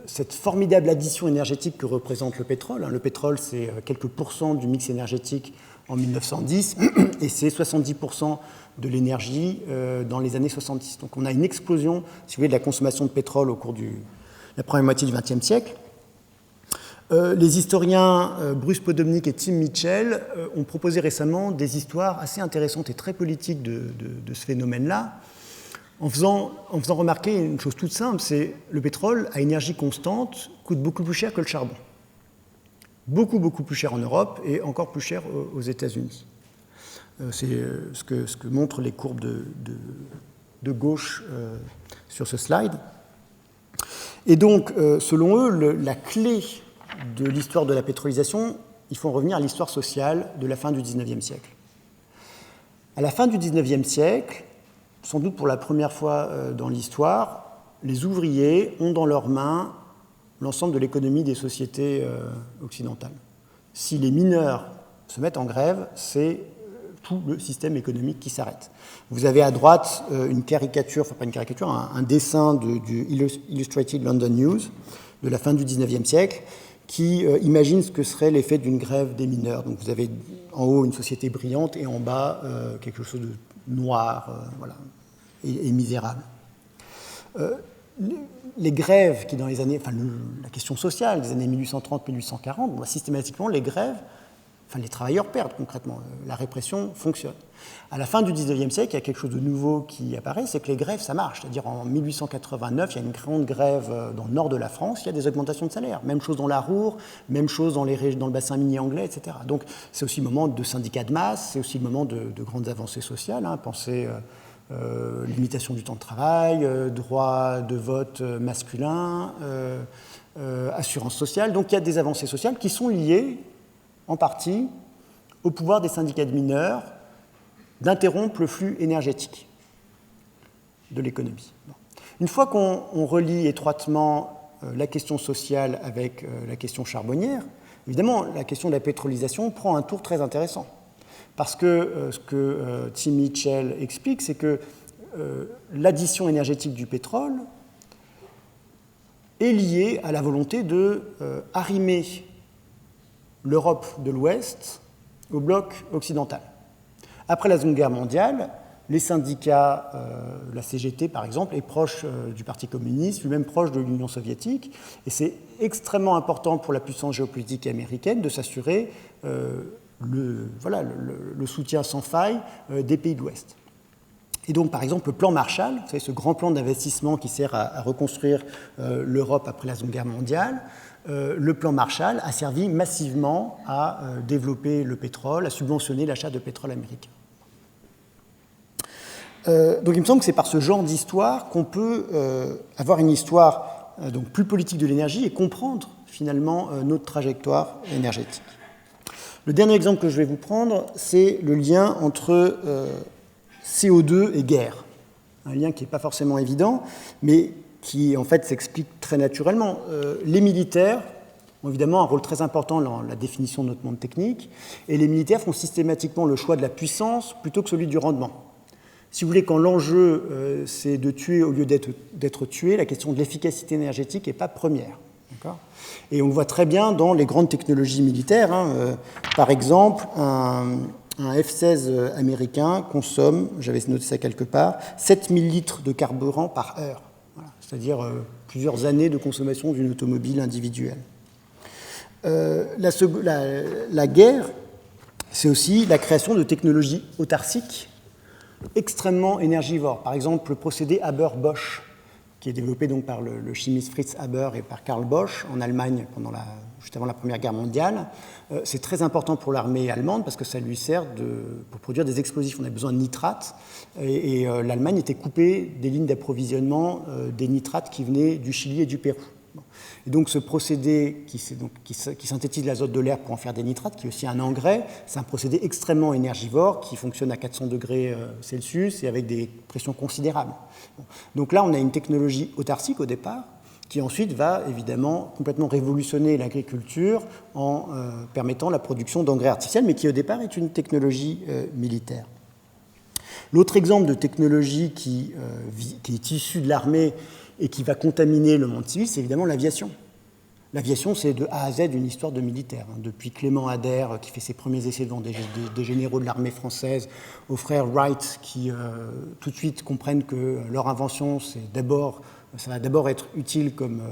cette formidable addition énergétique que représente le pétrole. Le pétrole, c'est quelques pourcents du mix énergétique en 1910 et c'est 70% de l'énergie dans les années 70. Donc on a une explosion, si vous voulez, de la consommation de pétrole au cours de la première moitié du XXe siècle. Les historiens Bruce Podomnik et Tim Mitchell ont proposé récemment des histoires assez intéressantes et très politiques de ce phénomène-là, en faisant remarquer une chose toute simple, c'est que le pétrole à énergie constante coûte beaucoup plus cher que le charbon. Beaucoup, beaucoup plus cher en Europe et encore plus cher aux États-Unis. C'est ce que montrent les courbes de gauche sur ce slide. Et donc, selon eux, la clé de l'histoire de la pétrolisation, il faut en revenir à l'histoire sociale de la fin du XIXe siècle. À la fin du XIXe siècle, sans doute pour la première fois dans l'histoire, les ouvriers ont dans leurs mains l'ensemble de l'économie des sociétés occidentales. Si les mineurs se mettent en grève, c'est tout le système économique qui s'arrête. Vous avez à droite une caricature, enfin pas une caricature, un dessin du Illustrated London News de la fin du XIXe siècle qui imagine ce que serait l'effet d'une grève des mineurs. Donc vous avez en haut une société brillante et en bas quelque chose de noir voilà, et misérable. Les grèves qui dans les années, enfin la question sociale des années 1830-1840, systématiquement les grèves, enfin les travailleurs perdent concrètement, la répression fonctionne. À la fin du XIXe siècle, il y a quelque chose de nouveau qui apparaît, c'est que les grèves, ça marche. C'est-à-dire en 1889, il y a une grande grève dans le nord de la France, il y a des augmentations de salaire. Même chose dans la Ruhr, même chose dans le bassin minier anglais, etc. Donc c'est aussi le moment de syndicats de masse, c'est aussi le moment de grandes avancées sociales. Pensez limitation du temps de travail, droit de vote masculin, assurance sociale. Donc il y a des avancées sociales qui sont liées en partie au pouvoir des syndicats de mineurs d'interrompre le flux énergétique de l'économie. Une fois qu'on relie étroitement la question sociale avec la question charbonnière, évidemment, la question de la pétrolisation prend un tour très intéressant. Parce que ce que Tim Mitchell explique, c'est que l'addition énergétique du pétrole est liée à la volonté de arrimer l'Europe de l'Ouest au bloc occidental. Après la Seconde Guerre mondiale, les syndicats, la CGT par exemple, est proche du Parti communiste, lui-même proche de l'Union soviétique, et c'est extrêmement important pour la puissance géopolitique américaine de s'assurer le soutien sans faille des pays de l'Ouest. Et donc, par exemple, le plan Marshall, vous savez, ce grand plan d'investissement qui sert à reconstruire l'Europe après la Seconde Guerre mondiale, le plan Marshall a servi massivement à développer le pétrole, à subventionner l'achat de pétrole américain. Donc il me semble que c'est par ce genre d'histoire qu'on peut avoir une histoire donc plus politique de l'énergie et comprendre finalement notre trajectoire énergétique. Le dernier exemple que je vais vous prendre, c'est le lien entre CO2 et guerre. Un lien qui n'est pas forcément évident, mais qui en fait s'explique très naturellement. Les militaires ont évidemment un rôle très important dans la définition de notre monde technique, et les militaires font systématiquement le choix de la puissance plutôt que celui du rendement. Si vous voulez, quand l'enjeu c'est de tuer au lieu d'être tué, la question de l'efficacité énergétique n'est pas première. D'accord ? Et on le voit très bien dans les grandes technologies militaires. Par exemple, un F-16 américain consomme, j'avais noté ça quelque part, 7000 litres de carburant par heure. Voilà, c'est-à-dire plusieurs années de consommation d'une automobile individuelle. La guerre, c'est aussi la création de technologies autarciques extrêmement énergivores. Par exemple, le procédé Haber-Bosch, qui est développé donc par le chimiste Fritz Haber et par Karl Bosch en Allemagne juste avant la Première Guerre mondiale. C'est très important pour l'armée allemande parce que ça lui sert pour produire des explosifs. On a besoin de nitrates et l'Allemagne était coupée des lignes d'approvisionnement des nitrates qui venaient du Chili et du Pérou. Bon. Et donc ce procédé qui synthétise l'azote de l'air pour en faire des nitrates, qui est aussi un engrais, c'est un procédé extrêmement énergivore qui fonctionne à 400 degrés Celsius et avec des pressions considérables. Bon. Donc là, on a une technologie autarcique au départ, qui ensuite va évidemment complètement révolutionner l'agriculture en permettant la production d'engrais artificiels, mais qui au départ est une technologie militaire. L'autre exemple de technologie qui est issue de l'armée et qui va contaminer le monde civil, c'est évidemment l'aviation. L'aviation, c'est de A à Z une histoire de militaire. Depuis Clément Ader, qui fait ses premiers essais devant des généraux de l'armée française, aux frères Wright, qui tout de suite comprennent que leur invention, ça va d'abord être utile comme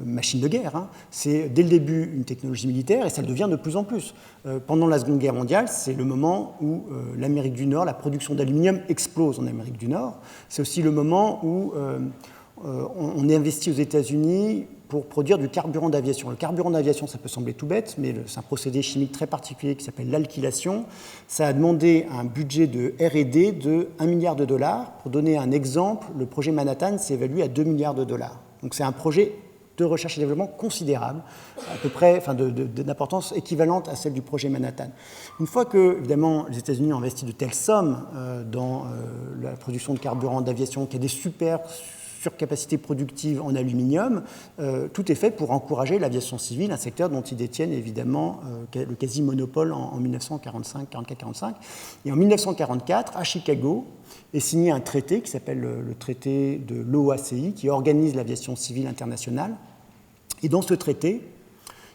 machine de guerre. Hein. C'est dès le début une technologie militaire et ça le devient de plus en plus. Pendant la Seconde Guerre mondiale, c'est le moment où l'Amérique du Nord, la production d'aluminium explose en Amérique du Nord. C'est aussi le moment où on est investi aux États-Unis pour produire du carburant d'aviation. Le carburant d'aviation, ça peut sembler tout bête, mais c'est un procédé chimique très particulier qui s'appelle l'alkylation. Ça a demandé un budget de R&D de $1 milliard. Pour donner un exemple, le projet Manhattan s'est évalué à $2 milliards. Donc c'est un projet de recherche et développement considérable, à peu près, d'importance équivalente à celle du projet Manhattan. Une fois que, évidemment, les États-Unis ont investi de telles sommes dans la production de carburant d'aviation, qu'il y a des surcapacités productives en aluminium, tout est fait pour encourager l'aviation civile, un secteur dont ils détiennent évidemment le quasi-monopole en 1944-45. Et en 1944, à Chicago, est signé un traité qui s'appelle le traité de l'OACI, qui organise l'aviation civile internationale. Et dans ce traité,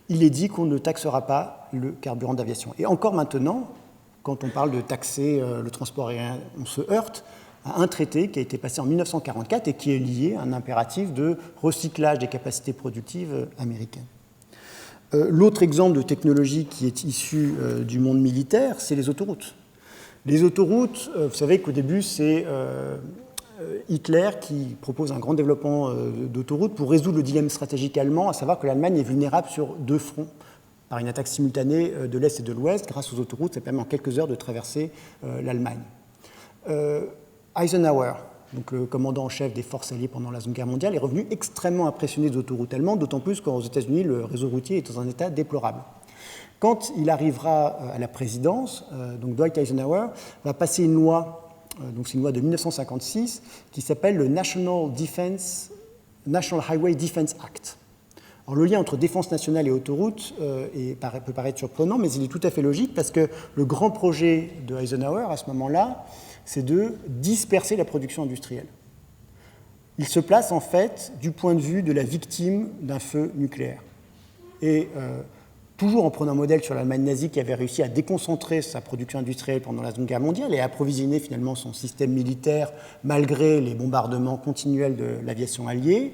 il est dit qu'on ne taxera pas le carburant d'aviation. Et encore maintenant, quand on parle de taxer le transport aérien, on se heurte à un traité qui a été passé en 1944 et qui est lié à un impératif de recyclage des capacités productives américaines. L'autre exemple de technologie qui est issue du monde militaire, c'est les autoroutes. Les autoroutes, vous savez qu'au début, c'est Hitler qui propose un grand développement d'autoroutes pour résoudre le dilemme stratégique allemand, à savoir que l'Allemagne est vulnérable sur deux fronts par une attaque simultanée de l'Est et de l'Ouest. Grâce aux autoroutes, ça permet en quelques heures de traverser l'Allemagne. Eisenhower, donc le commandant en chef des forces alliées pendant la Seconde Guerre mondiale, est revenu extrêmement impressionné des autoroutes allemandes, d'autant plus qu'aux États-Unis, le réseau routier est dans un état déplorable. Quand il arrivera à la présidence, donc Dwight Eisenhower va passer une loi, donc c'est une loi de 1956, qui s'appelle le National Highway Defense Act. Alors, le lien entre défense nationale et autoroute peut paraître surprenant, mais il est tout à fait logique parce que le grand projet de Eisenhower à ce moment-là, c'est de disperser la production industrielle. Il se place en fait du point de vue de la victime d'un feu nucléaire. Et toujours en prenant modèle sur l'Allemagne nazie qui avait réussi à déconcentrer sa production industrielle pendant la Seconde Guerre mondiale et à approvisionner finalement son système militaire malgré les bombardements continuels de l'aviation alliée,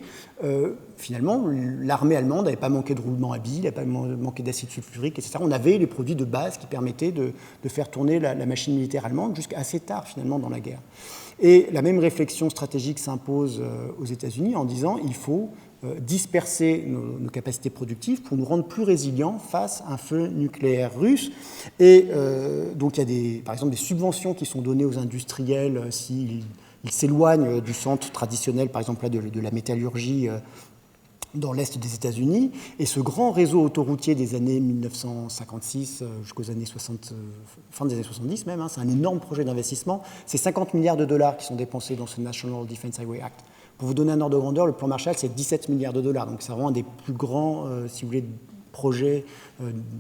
finalement l'armée allemande n'avait pas manqué de roulement à billes, n'avait pas manqué d'acide sulfurique, etc. On avait les produits de base qui permettaient de faire tourner la machine militaire allemande jusqu'à assez tard finalement dans la guerre. Et la même réflexion stratégique s'impose aux États-Unis en disant il faut disperser nos capacités productives pour nous rendre plus résilients face à un feu nucléaire russe. Et donc il y a par exemple des subventions qui sont données aux industriels s'ils s'éloignent du centre traditionnel, par exemple là, de la métallurgie dans l'est des États-Unis. Et ce grand réseau autoroutier des années 1956 jusqu'aux années 60, fin des années 70 même, c'est un énorme projet d'investissement. C'est $50 milliards qui sont dépensés dans ce National Defense Highway Act. Pour vous donner un ordre de grandeur, le plan Marshall, c'est $17 milliards. Donc c'est vraiment un des plus grands, si vous voulez, projets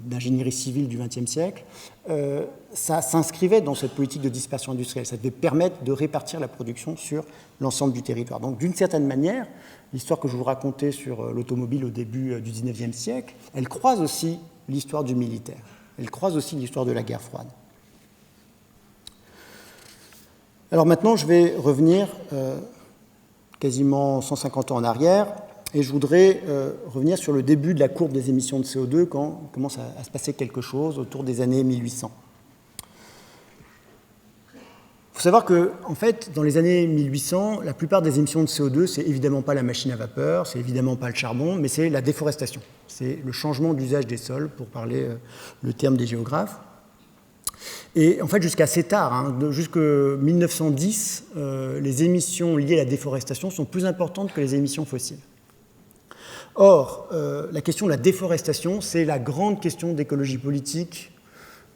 d'ingénierie civile du XXe siècle. Ça s'inscrivait dans cette politique de dispersion industrielle. Ça devait permettre de répartir la production sur l'ensemble du territoire. Donc d'une certaine manière, l'histoire que je vous racontais sur l'automobile au début du XIXe siècle, elle croise aussi l'histoire du militaire. Elle croise aussi l'histoire de la guerre froide. Alors maintenant, je vais revenir quasiment 150 ans en arrière, et je voudrais revenir sur le début de la courbe des émissions de CO2 quand commence à se passer quelque chose autour des années 1800. Il faut savoir que, en fait, dans les années 1800, la plupart des émissions de CO2, c'est évidemment pas la machine à vapeur, c'est évidemment pas le charbon, mais c'est la déforestation. C'est le changement d'usage des sols, pour parler le terme des géographes. Et en fait, jusqu'à assez tard, jusqu'en 1910, les émissions liées à la déforestation sont plus importantes que les émissions fossiles. Or, la question de la déforestation, c'est la grande question d'écologie politique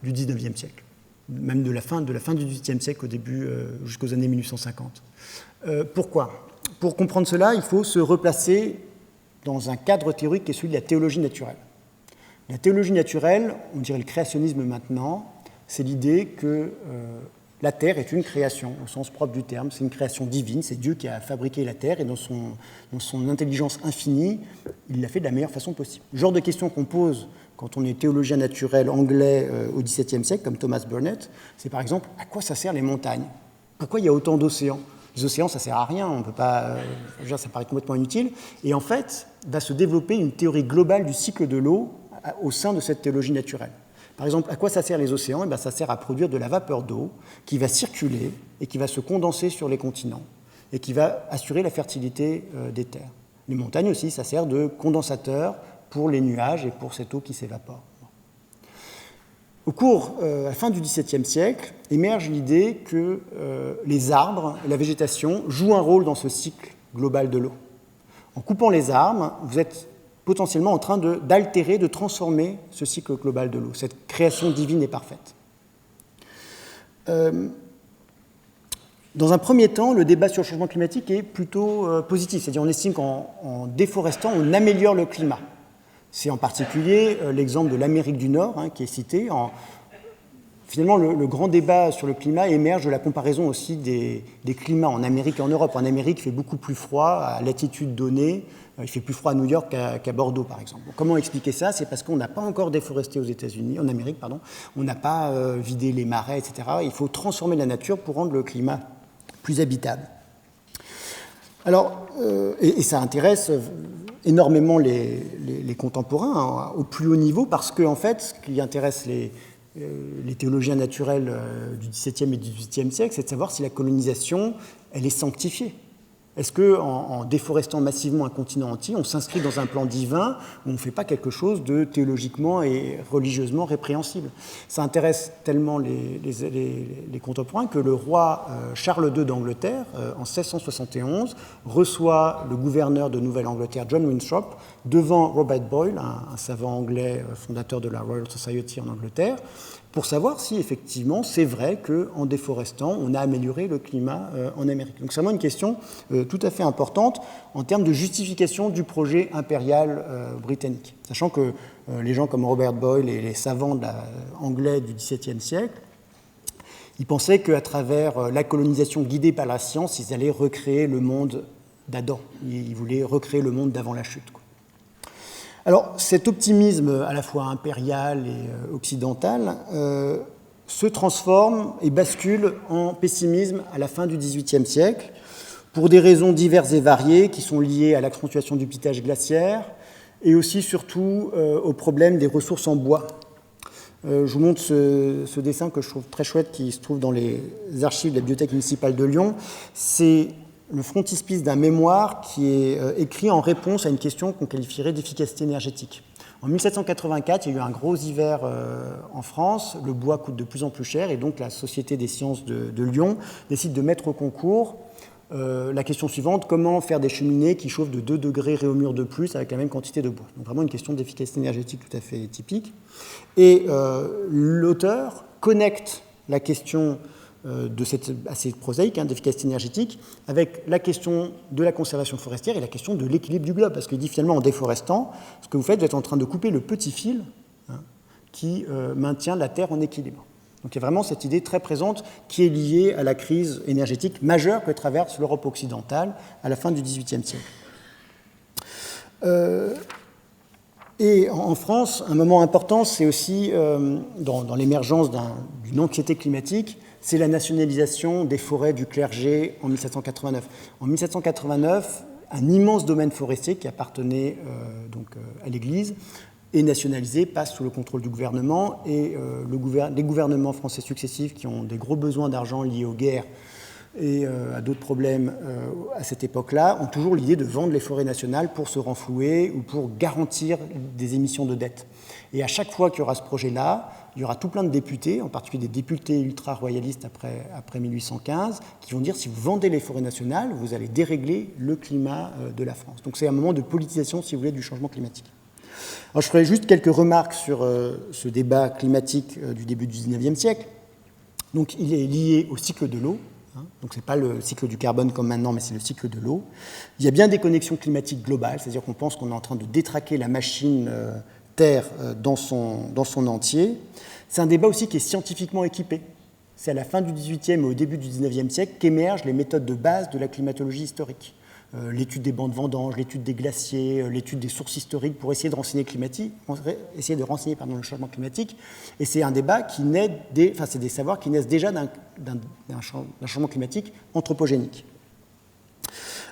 du XIXe siècle, même de la fin du XVIIIe siècle au début, jusqu'aux années 1850. Pourquoi ? Pour comprendre cela, il faut se replacer dans un cadre théorique qui est celui de la théologie naturelle. La théologie naturelle, on dirait le créationnisme maintenant, c'est l'idée que la Terre est une création, au sens propre du terme, c'est une création divine, c'est Dieu qui a fabriqué la Terre et dans son intelligence infinie, il l'a fait de la meilleure façon possible. Le genre de questions qu'on pose quand on est théologien naturel anglais au XVIIe siècle, comme Thomas Burnet, c'est par exemple, à quoi ça sert les montagnes ? Pourquoi il y a autant d'océans ? Les océans, ça ne sert à rien, on peut pas, ça paraît complètement inutile. Et en fait, va se développer une théorie globale du cycle de l'eau au sein de cette théologie naturelle. Par exemple, à quoi ça sert les océans ? Eh bien, ça sert à produire de la vapeur d'eau qui va circuler et qui va se condenser sur les continents et qui va assurer la fertilité des terres. Les montagnes aussi, ça sert de condensateur pour les nuages et pour cette eau qui s'évapore. À la fin du XVIIe siècle, émerge l'idée que les arbres, la végétation, jouent un rôle dans ce cycle global de l'eau. En coupant les arbres, vous êtes potentiellement en train d'altérer, de transformer ce cycle global de l'eau, cette création divine et parfaite. Dans un premier temps, le débat sur le changement climatique est plutôt positif, c'est-à-dire on estime qu'en déforestant, on améliore le climat. C'est en particulier l'exemple de l'Amérique du Nord qui est cité. Finalement, le grand débat sur le climat émerge de la comparaison aussi des climats en Amérique et en Europe. En Amérique, il fait beaucoup plus froid à latitude donnée. Il fait plus froid à New York qu'à Bordeaux, par exemple. Bon, comment expliquer ça ? C'est parce qu'on n'a pas encore déforesté aux États-Unis, en Amérique, pardon. On n'a pas vidé les marais, etc. Il faut transformer la nature pour rendre le climat plus habitable. Alors, et ça intéresse énormément les contemporains au plus haut niveau, parce que, en fait, ce qui intéresse les théologiens naturels du XVIIe et du XVIIIe siècle, c'est de savoir si la colonisation, elle est sanctifiée. Est-ce qu'en déforestant massivement un continent entier, on s'inscrit dans un plan divin où on ne fait pas quelque chose de théologiquement et religieusement répréhensible ? Ça intéresse tellement les contemporains que le roi Charles II d'Angleterre, en 1671, reçoit le gouverneur de Nouvelle-Angleterre, John Winthrop, devant Robert Boyle, un savant anglais fondateur de la Royal Society en Angleterre, pour savoir si effectivement c'est vrai qu'en déforestant, on a amélioré le climat en Amérique. Donc c'est vraiment une question tout à fait importante en termes de justification du projet impérial britannique. Sachant que les gens comme Robert Boyle et les savants anglais du XVIIe siècle, ils pensaient qu'à travers la colonisation guidée par la science, ils allaient recréer le monde d'Adam. Ils voulaient recréer le monde d'avant la chute, quoi. Alors, cet optimisme à la fois impérial et occidental se transforme et bascule en pessimisme à la fin du XVIIIe siècle pour des raisons diverses et variées qui sont liées à l'accentuation du pitage glaciaire et aussi surtout au problème des ressources en bois. Je vous montre ce dessin que je trouve très chouette qui se trouve dans les archives de la Bibliothèque municipale de Lyon. C'est le frontispice d'un mémoire qui est écrit en réponse à une question qu'on qualifierait d'efficacité énergétique. En 1784, il y a eu un gros hiver en France, le bois coûte de plus en plus cher et donc la Société des sciences de Lyon décide de mettre au concours la question suivante, comment faire des cheminées qui chauffent de 2 degrés Réaumur de plus avec la même quantité de bois. Donc vraiment une question d'efficacité énergétique tout à fait typique. Et l'auteur connecte la question assez prosaïque d'efficacité énergétique avec la question de la conservation forestière et la question de l'équilibre du globe. Parce qu'il dit finalement en déforestant, ce que vous faites, vous êtes en train de couper le petit fil qui maintient la Terre en équilibre. Donc il y a vraiment cette idée très présente qui est liée à la crise énergétique majeure que traverse l'Europe occidentale à la fin du XVIIIe siècle. Et en France, un moment important, c'est aussi dans l'émergence d'une anxiété climatique, c'est la nationalisation des forêts du clergé en 1789. En 1789, un immense domaine forestier qui appartenait à l'Église est nationalisé, passe sous le contrôle du gouvernement, et les gouvernements français successifs qui ont des gros besoins d'argent liés aux guerres et à d'autres problèmes à cette époque-là, ont toujours l'idée de vendre les forêts nationales pour se renflouer ou pour garantir des émissions de dette. Et à chaque fois qu'il y aura ce projet-là, il y aura tout plein de députés, en particulier des députés ultra-royalistes après 1815, qui vont dire si vous vendez les forêts nationales, vous allez dérégler le climat de la France. Donc c'est un moment de politisation, si vous voulez, du changement climatique. Alors, je ferai juste quelques remarques sur ce débat climatique du début du XIXe siècle. Donc il est lié au cycle de l'eau. Donc ce n'est pas le cycle du carbone comme maintenant, mais c'est le cycle de l'eau. Il y a bien des connexions climatiques globales, c'est-à-dire qu'on pense qu'on est en train de détraquer la machine Terre dans son entier. C'est un débat aussi qui est scientifiquement équipé. C'est à la fin du XVIIIe et au début du XIXe siècle qu'émergent les méthodes de base de la climatologie historique. L'étude des bancs de vendange, l'étude des glaciers, l'étude des sources historiques pour essayer de renseigner le changement climatique. Et c'est un débat qui naît c'est des savoirs qui naissent déjà d'un changement climatique anthropogénique.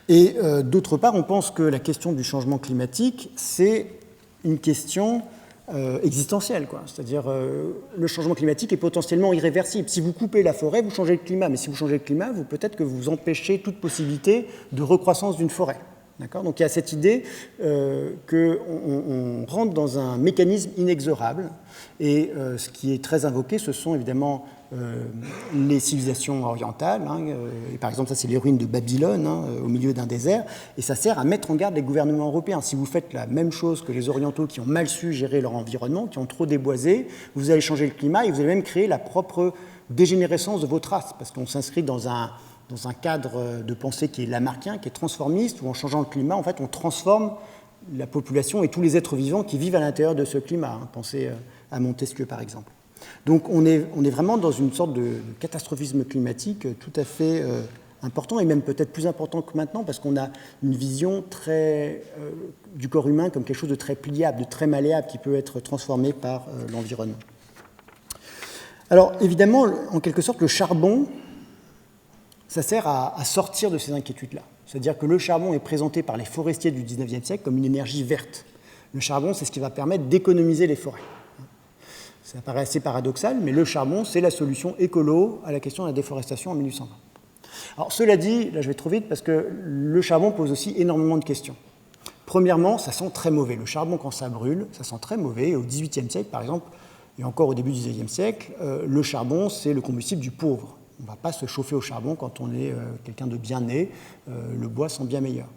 Et d'autre part, on pense que la question du changement climatique, c'est une question existentielle, quoi. C'est-à-dire le changement climatique est potentiellement irréversible. Si vous coupez la forêt, vous changez le climat, mais si vous changez le climat, peut-être que vous empêchez toute possibilité de recroissance d'une forêt. D'accord ? Donc il y a cette idée qu'on rentre dans un mécanisme inexorable, et ce qui est très invoqué, ce sont évidemment les civilisations orientales, et par exemple ça c'est les ruines de Babylone, au milieu d'un désert, et ça sert à mettre en garde les gouvernements européens. Si vous faites la même chose que les orientaux qui ont mal su gérer leur environnement, qui ont trop déboisé, vous allez changer le climat et vous allez même créer la propre dégénérescence de votre race, parce qu'on s'inscrit dans un cadre de pensée qui est lamarckien, qui est transformiste, où en changeant le climat, en fait, on transforme la population et tous les êtres vivants qui vivent à l'intérieur de ce climat. Pensez à Montesquieu, par exemple. Donc on est vraiment dans une sorte de catastrophisme climatique tout à fait important, et même peut-être plus important que maintenant, parce qu'on a une vision du corps humain comme quelque chose de très pliable, de très malléable, qui peut être transformé par l'environnement. Alors évidemment, en quelque sorte, le charbon, ça sert à sortir de ces inquiétudes-là. C'est-à-dire que le charbon est présenté par les forestiers du XIXe siècle comme une énergie verte. Le charbon, c'est ce qui va permettre d'économiser les forêts. Ça paraît assez paradoxal, mais le charbon, c'est la solution écolo à la question de la déforestation en 1820. Alors, cela dit, là je vais trop vite, parce que le charbon pose aussi énormément de questions. Premièrement, ça sent très mauvais. Le charbon, quand ça brûle, ça sent très mauvais. Et au XVIIIe siècle, par exemple, et encore au début du XIXe siècle, le charbon, c'est le combustible du pauvre. On ne va pas se chauffer au charbon quand on est quelqu'un de bien né, le bois sent bien meilleur.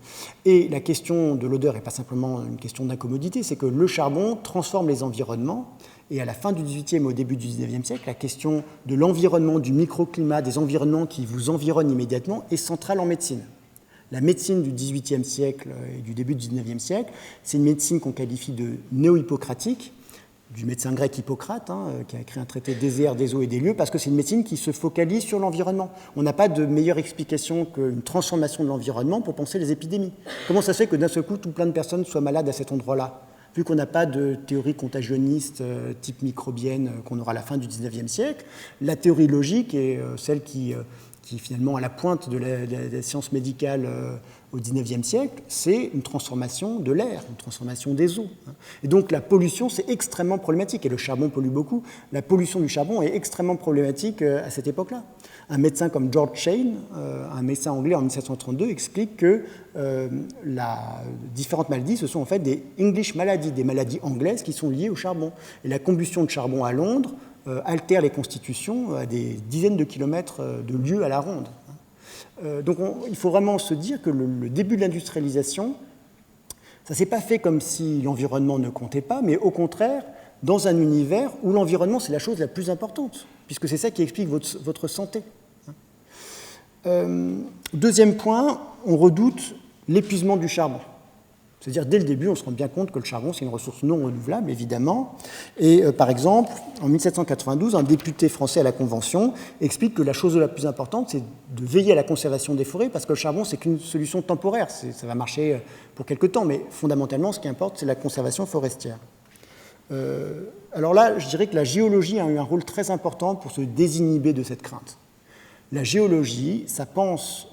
Et la question de l'odeur n'est pas simplement une question d'incommodité, c'est que le charbon transforme les environnements, et à la fin du XVIIIe et au début du XIXe siècle, la question de l'environnement, du microclimat, des environnements qui vous environnent immédiatement est centrale en médecine. La médecine du XVIIIe siècle et du début du XIXe siècle, c'est une médecine qu'on qualifie de néo-hippocratique, du médecin grec Hippocrate, qui a écrit un traité des airs, des eaux et des lieux, parce que c'est une médecine qui se focalise sur l'environnement. On n'a pas de meilleure explication qu'une transformation de l'environnement pour penser les épidémies. Comment ça se fait que d'un seul coup, tout plein de personnes soient malades à cet endroit-là ? Vu qu'on n'a pas de théorie contagionniste type microbienne qu'on aura à la fin du XIXe siècle, la théorie logique est celle qui est finalement à la pointe de la science médicale au XIXe siècle, c'est une transformation de l'air, une transformation des eaux. Et donc la pollution, c'est extrêmement problématique, et le charbon pollue beaucoup. La pollution du charbon est extrêmement problématique à cette époque-là. Un médecin comme George Shane, un médecin anglais en 1732, explique que différentes maladies, ce sont en fait des English maladies, des maladies anglaises qui sont liées au charbon. Et la combustion de charbon à Londres altère les constitutions à des dizaines de kilomètres de lieux à la ronde. Donc il faut vraiment se dire que le début de l'industrialisation, ça ne s'est pas fait comme si l'environnement ne comptait pas, mais au contraire, dans un univers où l'environnement, c'est la chose la plus importante, puisque c'est ça qui explique votre santé. Deuxième point, on redoute l'épuisement du charbon. C'est-à-dire, dès le début, on se rend bien compte que le charbon, c'est une ressource non renouvelable, évidemment. Et par exemple, en 1792, un député français à la Convention explique que la chose la plus importante, c'est de veiller à la conservation des forêts, parce que le charbon, c'est qu'une solution temporaire. Ça va marcher pour quelque temps, mais fondamentalement, ce qui importe, c'est la conservation forestière. Alors là, je dirais que la géologie a eu un rôle très important pour se désinhiber de cette crainte. La géologie, ça pense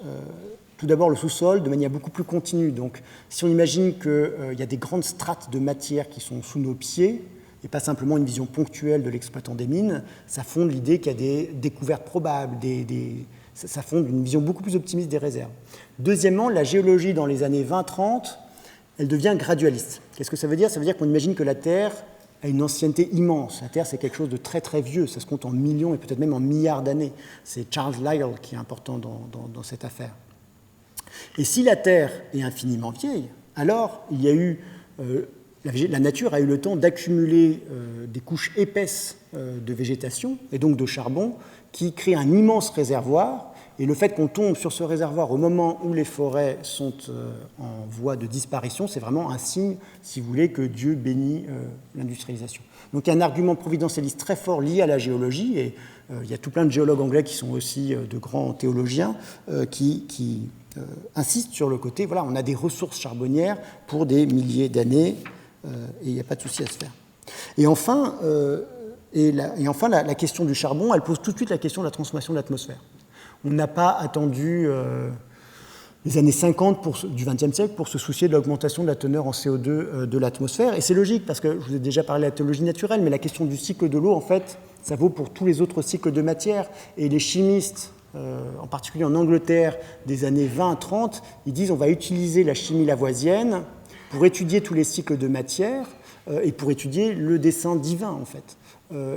tout d'abord le sous-sol de manière beaucoup plus continue. Donc, si on imagine qu'il y a des grandes strates de matière qui sont sous nos pieds, et pas simplement une vision ponctuelle de l'exploitant des mines, ça fonde l'idée qu'il y a des découvertes probables, des Ça fonde une vision beaucoup plus optimiste des réserves. Deuxièmement, la géologie dans les années 20-30, elle devient gradualiste. Qu'est-ce que ça veut dire? Ça veut dire qu'on imagine que la Terre a une ancienneté immense. La Terre, c'est quelque chose de très très vieux, ça se compte en millions et peut-être même en milliards d'années. C'est Charles Lyell qui est important dans cette affaire. Et si la Terre est infiniment vieille, alors il y a eu, la nature a eu le temps d'accumuler des couches épaisses de végétation et donc de charbon qui créent un immense réservoir. Et le fait qu'on tombe sur ce réservoir au moment où les forêts sont en voie de disparition, c'est vraiment un signe, si vous voulez, que Dieu bénit l'industrialisation. Donc il y a un argument providentialiste très fort lié à la géologie, et il y a tout plein de géologues anglais qui sont aussi de grands théologiens qui insistent sur le côté, voilà, on a des ressources charbonnières pour des milliers d'années, et il n'y a pas de souci à se faire. Et enfin, la question du charbon, elle pose tout de suite la question de la transformation de l'atmosphère. On n'a pas attendu les années 50 du XXe siècle pour se soucier de l'augmentation de la teneur en CO2 de l'atmosphère. Et c'est logique, parce que je vous ai déjà parlé de la théologie naturelle, mais la question du cycle de l'eau, en fait, ça vaut pour tous les autres cycles de matière. Et les chimistes, en particulier en Angleterre, des années 20-30, ils disent on va utiliser la chimie lavoisienne pour étudier tous les cycles de matière et pour étudier le dessein divin, en fait.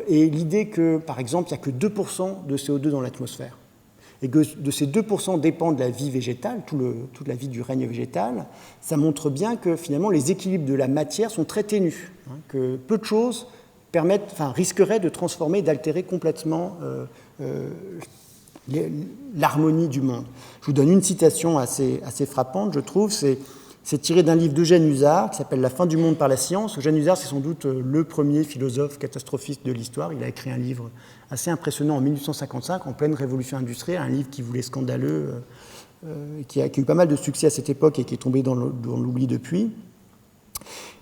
Et l'idée que, par exemple, il n'y a que 2% de CO2 dans l'atmosphère, et que de ces 2% dépend de la vie végétale, toute la vie du règne végétal, ça montre bien que finalement les équilibres de la matière sont très ténus, que peu de choses risqueraient de transformer, d'altérer complètement l'harmonie du monde. Je vous donne une citation assez frappante, je trouve, c'est tiré d'un livre d'Eugène Huszar qui s'appelle « La fin du monde par la science ». Eugène Huszar, c'est sans doute le premier philosophe catastrophiste de l'histoire. Il a écrit un livre assez impressionnant en 1855, en pleine révolution industrielle, un livre qui voulait scandaleux, qui a eu pas mal de succès à cette époque et qui est tombé dans l'oubli depuis.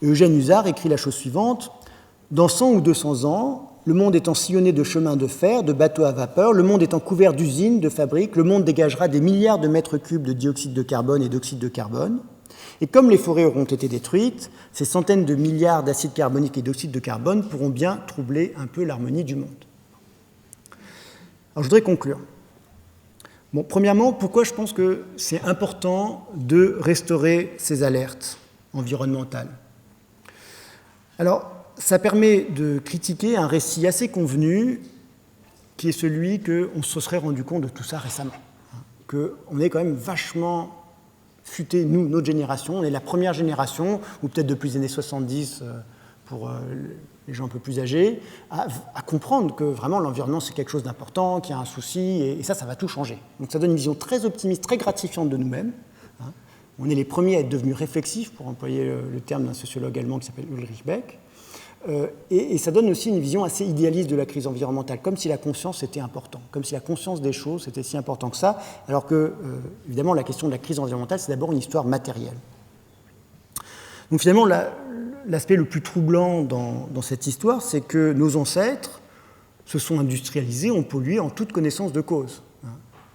Et Eugène Huszar écrit la chose suivante: « Dans 100 ou 200 ans, le monde étant sillonné de chemins de fer, de bateaux à vapeur, le monde étant couvert d'usines, de fabriques, le monde dégagera des milliards de mètres cubes de dioxyde de carbone et d'oxyde de carbone. Et comme les forêts auront été détruites, ces centaines de milliards d'acides carboniques et d'oxyde de carbone pourront bien troubler un peu l'harmonie du monde. » Alors je voudrais conclure. Bon, premièrement, pourquoi je pense que c'est important de restaurer ces alertes environnementales? Alors, ça permet de critiquer un récit assez convenu qui est celui qu'on se serait rendu compte de tout ça récemment. Qu'on est quand même vachement futé, nous, notre génération, on est la première génération, ou peut-être depuis les années 70 pour les gens un peu plus âgés, à comprendre que vraiment l'environnement c'est quelque chose d'important, qu'il y a un souci, et ça va tout changer. Donc ça donne une vision très optimiste, très gratifiante de nous-mêmes. On est les premiers à être devenus réflexifs, pour employer le terme d'un sociologue allemand qui s'appelle Ulrich Beck. Et ça donne aussi une vision assez idéaliste de la crise environnementale, comme si la conscience était important, comme si la conscience des choses était si important que ça, alors que, évidemment, la question de la crise environnementale, c'est d'abord une histoire matérielle. Donc finalement, l'aspect le plus troublant dans cette histoire, c'est que nos ancêtres se sont industrialisés, ont pollué en toute connaissance de cause.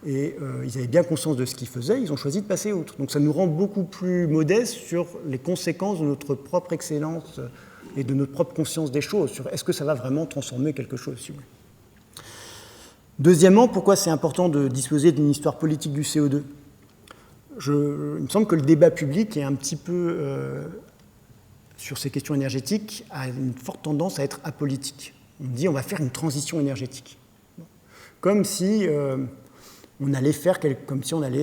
Et ils avaient bien conscience de ce qu'ils faisaient, ils ont choisi de passer outre. Donc ça nous rend beaucoup plus modestes sur les conséquences de notre propre excellence et de notre propre conscience des choses, sur est-ce que ça va vraiment transformer quelque chose, si vous voulez. Deuxièmement, pourquoi c'est important de disposer d'une histoire politique du CO2 ? Il me semble que le débat public est un petit peu, sur ces questions énergétiques, a une forte tendance à être apolitique. On dit on va faire une transition énergétique. Comme si on allait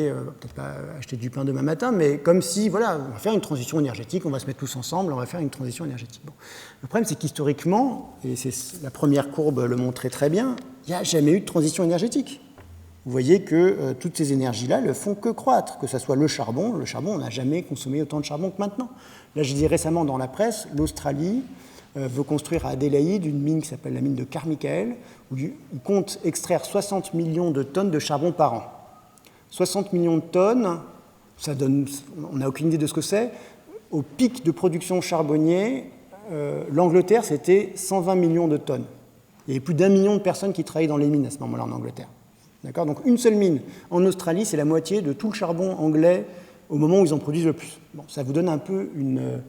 peut-être pas acheter du pain demain matin, mais comme si, voilà, on va faire une transition énergétique, on va se mettre tous ensemble, on va faire une transition énergétique. Bon. Le problème, c'est qu'historiquement, et la première courbe le montrait très bien, il n'y a jamais eu de transition énergétique. Vous voyez que toutes ces énergies-là ne font que croître, que ce soit le charbon, on n'a jamais consommé autant de charbon que maintenant. Là, je disais récemment dans la presse, l'Australie veut construire à Adélaïde une mine qui s'appelle la mine de Carmichael, où il compte extraire 60 millions de tonnes de charbon par an. 60 millions de tonnes, ça donne, on n'a aucune idée de ce que c'est. Au pic de production charbonnier, l'Angleterre, c'était 120 millions de tonnes. Il y avait plus d'1 million de personnes qui travaillaient dans les mines à ce moment-là en Angleterre. D'accord ? Donc une seule mine. En Australie, c'est la moitié de tout le charbon anglais au moment où ils en produisent le plus. Bon, ça vous donne un peu une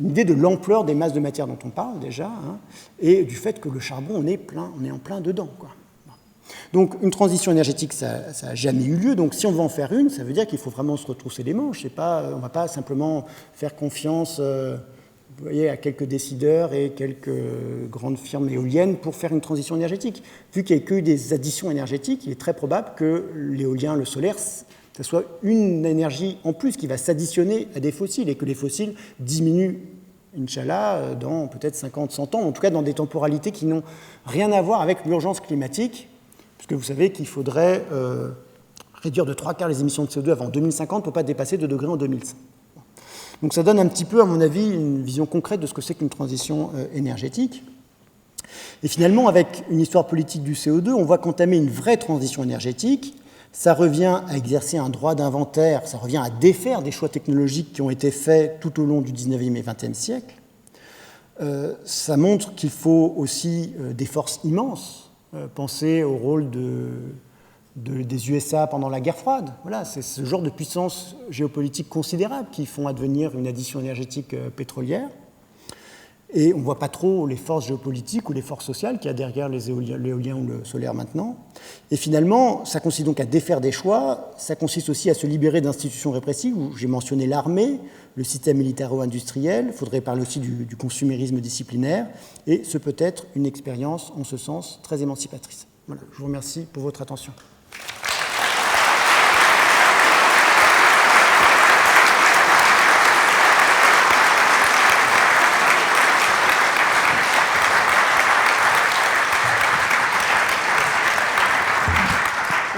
idée de l'ampleur des masses de matière dont on parle déjà, et du fait que le charbon, on est en plein dedans, quoi. Donc une transition énergétique, ça n'a jamais eu lieu. Donc si on veut en faire une, ça veut dire qu'il faut vraiment se retrousser les manches. On ne va pas simplement faire confiance vous voyez, à quelques décideurs et quelques grandes firmes éoliennes pour faire une transition énergétique. Vu qu'il n'y a que des additions énergétiques, il est très probable que l'éolien, le solaire, ce soit une énergie en plus qui va s'additionner à des fossiles et que les fossiles diminuent, Inch'Allah, dans peut-être 50, 100 ans, en tout cas dans des temporalités qui n'ont rien à voir avec l'urgence climatique, puisque vous savez qu'il faudrait réduire de 3/4 les émissions de CO2 avant 2050 pour ne pas dépasser 2 degrés en 2100. Donc ça donne un petit peu, à mon avis, une vision concrète de ce que c'est qu'une transition énergétique. Et finalement, avec une histoire politique du CO2, on voit qu'entamer une vraie transition énergétique, ça revient à exercer un droit d'inventaire, ça revient à défaire des choix technologiques qui ont été faits tout au long du 19e et 20e siècle. Ça montre qu'il faut aussi des forces immenses. Pensez au rôle des USA pendant la guerre froide. Voilà, c'est ce genre de puissance géopolitique considérable qui font advenir une addition énergétique pétrolière. Et on ne voit pas trop les forces géopolitiques ou les forces sociales qu'il y a derrière l'éolien ou le solaire maintenant. Et finalement, ça consiste donc à défaire des choix, ça consiste aussi à se libérer d'institutions répressives, où j'ai mentionné l'armée, le système militaro-industriel, il faudrait parler aussi du consumérisme disciplinaire, et ce peut être une expérience en ce sens très émancipatrice. Voilà, je vous remercie pour votre attention.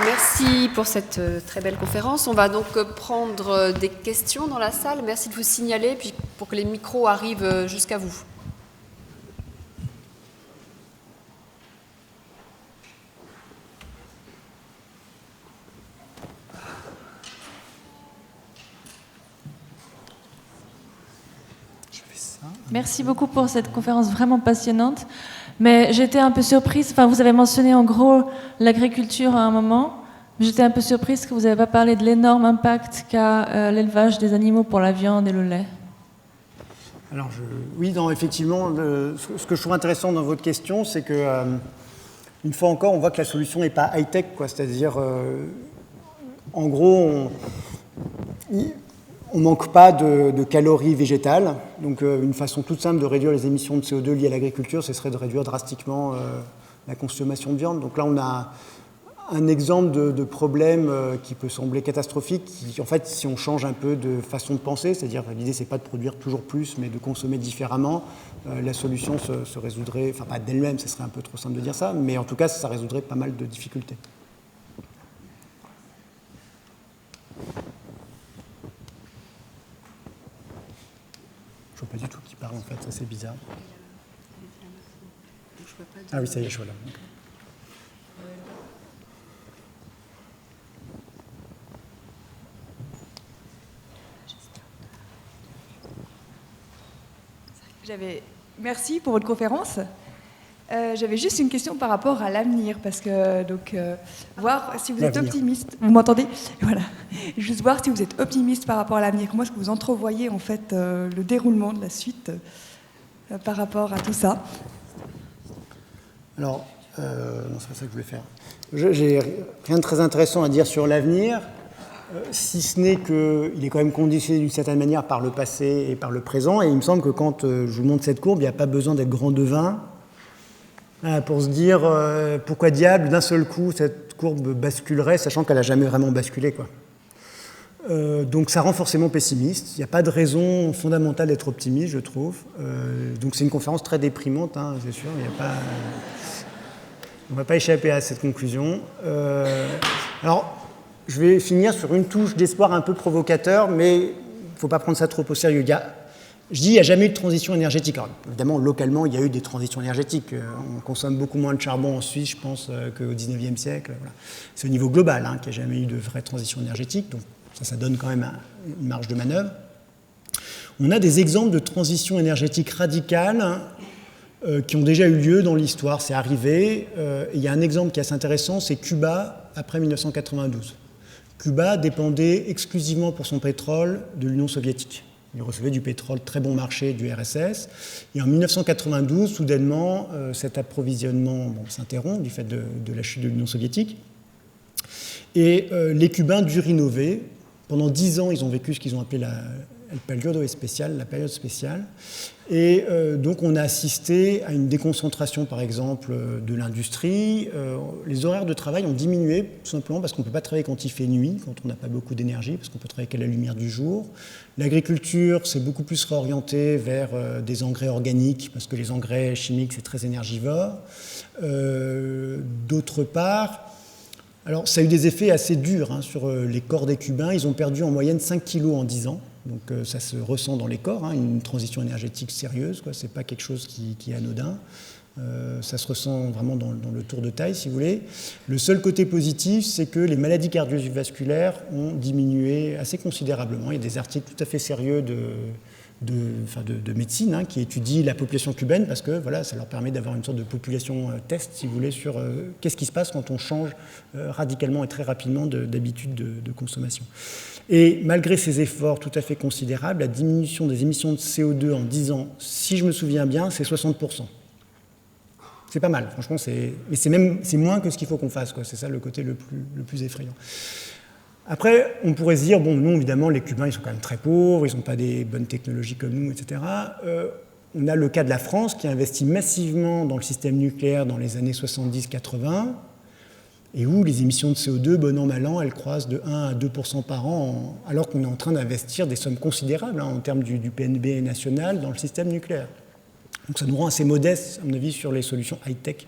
Merci pour cette très belle conférence. On va donc prendre des questions dans la salle. Merci de vous signaler, puis pour que les micros arrivent jusqu'à vous. Merci beaucoup pour cette conférence vraiment passionnante. Mais j'étais un peu surprise, enfin vous avez mentionné en gros l'agriculture à un moment, mais j'étais un peu surprise que vous n'avez pas parlé de l'énorme impact qu'a l'élevage des animaux pour la viande et le lait. Alors oui, effectivement, ce que je trouve intéressant dans votre question, c'est que, une fois encore, on voit que la solution n'est pas high-tech, quoi. C'est-à-dire, en gros, on ne manque pas de calories végétales. Donc, une façon toute simple de réduire les émissions de CO2 liées à l'agriculture, ce serait de réduire drastiquement la consommation de viande. Donc là, on a un exemple de problème qui peut sembler catastrophique, qui, en fait, si on change un peu de façon de penser, c'est-à-dire l'idée, c'est pas de produire toujours plus, mais de consommer différemment, la solution se résoudrait, enfin pas d'elle-même, ce serait un peu trop simple de dire ça, mais en tout cas, ça résoudrait pas mal de difficultés. Je ne vois pas du tout qui parle, en fait, ça c'est bizarre. Ah oui, ça y est, je vois là. Merci pour votre conférence. J'avais juste une question par rapport à l'avenir, parce que voir si vous êtes optimiste. Vous m'entendez ? Voilà. Juste voir si vous êtes optimiste par rapport à l'avenir. Comment est-ce que vous entrevoyez en fait le déroulement de la suite par rapport à tout ça ? Alors, non, c'est pas ça que je voulais faire. J'ai rien de très intéressant à dire sur l'avenir, si ce n'est qu'il est quand même conditionné d'une certaine manière par le passé et par le présent. Et il me semble que quand je vous montre cette courbe, il n'y a pas besoin d'être grand devin pour se dire pourquoi diable, d'un seul coup, cette courbe basculerait, sachant qu'elle n'a jamais vraiment basculé, quoi. Donc ça rend forcément pessimiste. Il n'y a pas de raison fondamentale d'être optimiste, je trouve. Donc c'est une conférence très déprimante, hein, c'est sûr. On ne va pas échapper à cette conclusion. Alors, je vais finir sur une touche d'espoir un peu provocateur, mais il ne faut pas prendre ça trop au sérieux. Je dis qu'il n'y a jamais eu de transition énergétique. Alors, évidemment, localement, il y a eu des transitions énergétiques. On consomme beaucoup moins de charbon en Suisse, je pense, qu'au XIXe siècle. Voilà. C'est au niveau global qu'il n'y a jamais eu de vraie transition énergétique. Donc, ça donne quand même une marge de manœuvre. On a des exemples de transition énergétique radicale qui ont déjà eu lieu dans l'histoire. C'est arrivé. Il y a un exemple qui est assez intéressant, c'est Cuba, après 1992. Cuba dépendait exclusivement pour son pétrole de l'Union soviétique. Ils recevaient du pétrole très bon marché du RSS. Et en 1992, soudainement, cet approvisionnement s'interrompt du fait de la chute de l'Union soviétique. Et les Cubains durent innover. Pendant 10 ans, ils ont vécu ce qu'ils ont appelé el periodo especial, la période spéciale. Et donc on a assisté à une déconcentration, par exemple, de l'industrie. Les horaires de travail ont diminué, tout simplement parce qu'on ne peut pas travailler quand il fait nuit, quand on n'a pas beaucoup d'énergie, parce qu'on peut travailler qu'à la lumière du jour. L'agriculture s'est beaucoup plus réorientée vers des engrais organiques, parce que les engrais chimiques, c'est très énergivore. D'autre part, alors ça a eu des effets assez durs sur les corps des Cubains. Ils ont perdu en moyenne 5 kilos en 10 ans. Donc ça se ressent dans les corps, une transition énergétique sérieuse, ce n'est pas quelque chose qui est anodin. Ça se ressent vraiment dans le tour de taille, si vous voulez. Le seul côté positif, c'est que les maladies cardiovasculaires ont diminué assez considérablement. Il y a des articles tout à fait sérieux de médecine qui étudient la population cubaine parce que voilà, ça leur permet d'avoir une sorte de population test, si vous voulez, sur qu'est-ce qui se passe quand on change radicalement et très rapidement d'habitude de consommation. Et malgré ces efforts tout à fait considérables, la diminution des émissions de CO2 en 10 ans, si je me souviens bien, c'est 60%. C'est pas mal, franchement, mais c'est moins que ce qu'il faut qu'on fasse, quoi. C'est ça le côté le plus effrayant. Après, on pourrait se dire, bon, nous, évidemment, les Cubains, ils sont quand même très pauvres, ils n'ont pas des bonnes technologies comme nous, etc. On a le cas de la France qui a investi massivement dans le système nucléaire dans les années 70-80, et où les émissions de CO2, bon an, mal an, elles croissent de 1 à 2% par an, alors qu'on est en train d'investir des sommes considérables en termes du PNB national dans le système nucléaire. Donc ça nous rend assez modestes, à mon avis, sur les solutions high-tech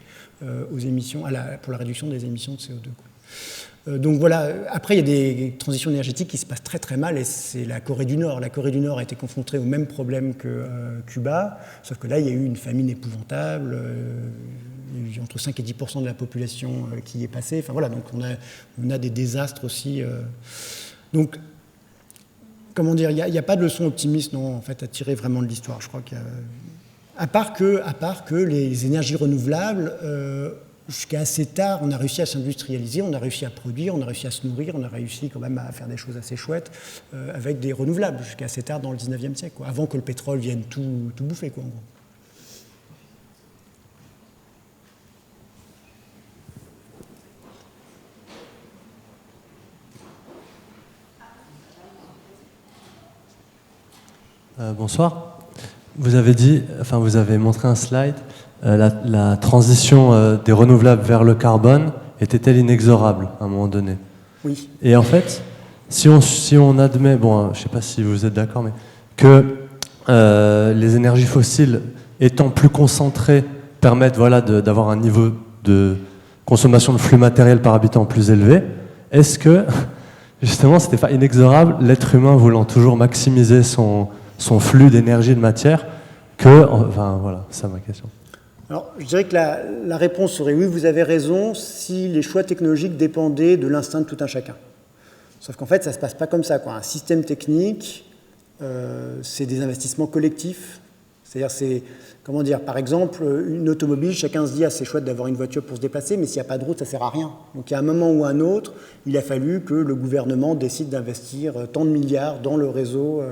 aux émissions, pour la réduction des émissions de CO2. Donc voilà, après il y a des transitions énergétiques qui se passent très très mal et c'est la Corée du Nord. La Corée du Nord a été confrontée au même problème que Cuba, sauf que là il y a eu une famine épouvantable, il y a eu entre 5 et 10% de la population qui y est passée. Enfin voilà, donc on a des désastres aussi. Donc, comment dire, il n'y a pas de leçon optimiste non, en fait, à tirer vraiment de l'histoire. Je crois qu'il y a... À part que les énergies renouvelables... jusqu'à assez tard, on a réussi à s'industrialiser, on a réussi à produire, on a réussi à se nourrir, on a réussi quand même à faire des choses assez chouettes avec des renouvelables, jusqu'à assez tard dans le 19e siècle, quoi, avant que le pétrole vienne tout bouffer, quoi, en gros. Bonsoir. Vous avez montré un slide. La transition des renouvelables vers le carbone était-elle inexorable à un moment donné? Oui. Et en fait, si on admet, bon, je ne sais pas si vous êtes d'accord, mais que les énergies fossiles étant plus concentrées permettent d'avoir un niveau de consommation de flux matériel par habitant plus élevé, est-ce que, justement, ce n'était pas inexorable, l'être humain voulant toujours maximiser son flux d'énergie et de matière, voilà, c'est ça ma question. Alors, je dirais que la réponse serait oui, vous avez raison, si les choix technologiques dépendaient de l'instinct de tout un chacun. Sauf qu'en fait, ça ne se passe pas comme ça, quoi. Un système technique, c'est des investissements collectifs. C'est-à-dire, comment dire, par exemple, une automobile, chacun se dit, c'est chouette d'avoir une voiture pour se déplacer, mais s'il n'y a pas de route, ça ne sert à rien. Donc, il y a un moment ou un autre, il a fallu que le gouvernement décide d'investir tant de milliards dans le réseau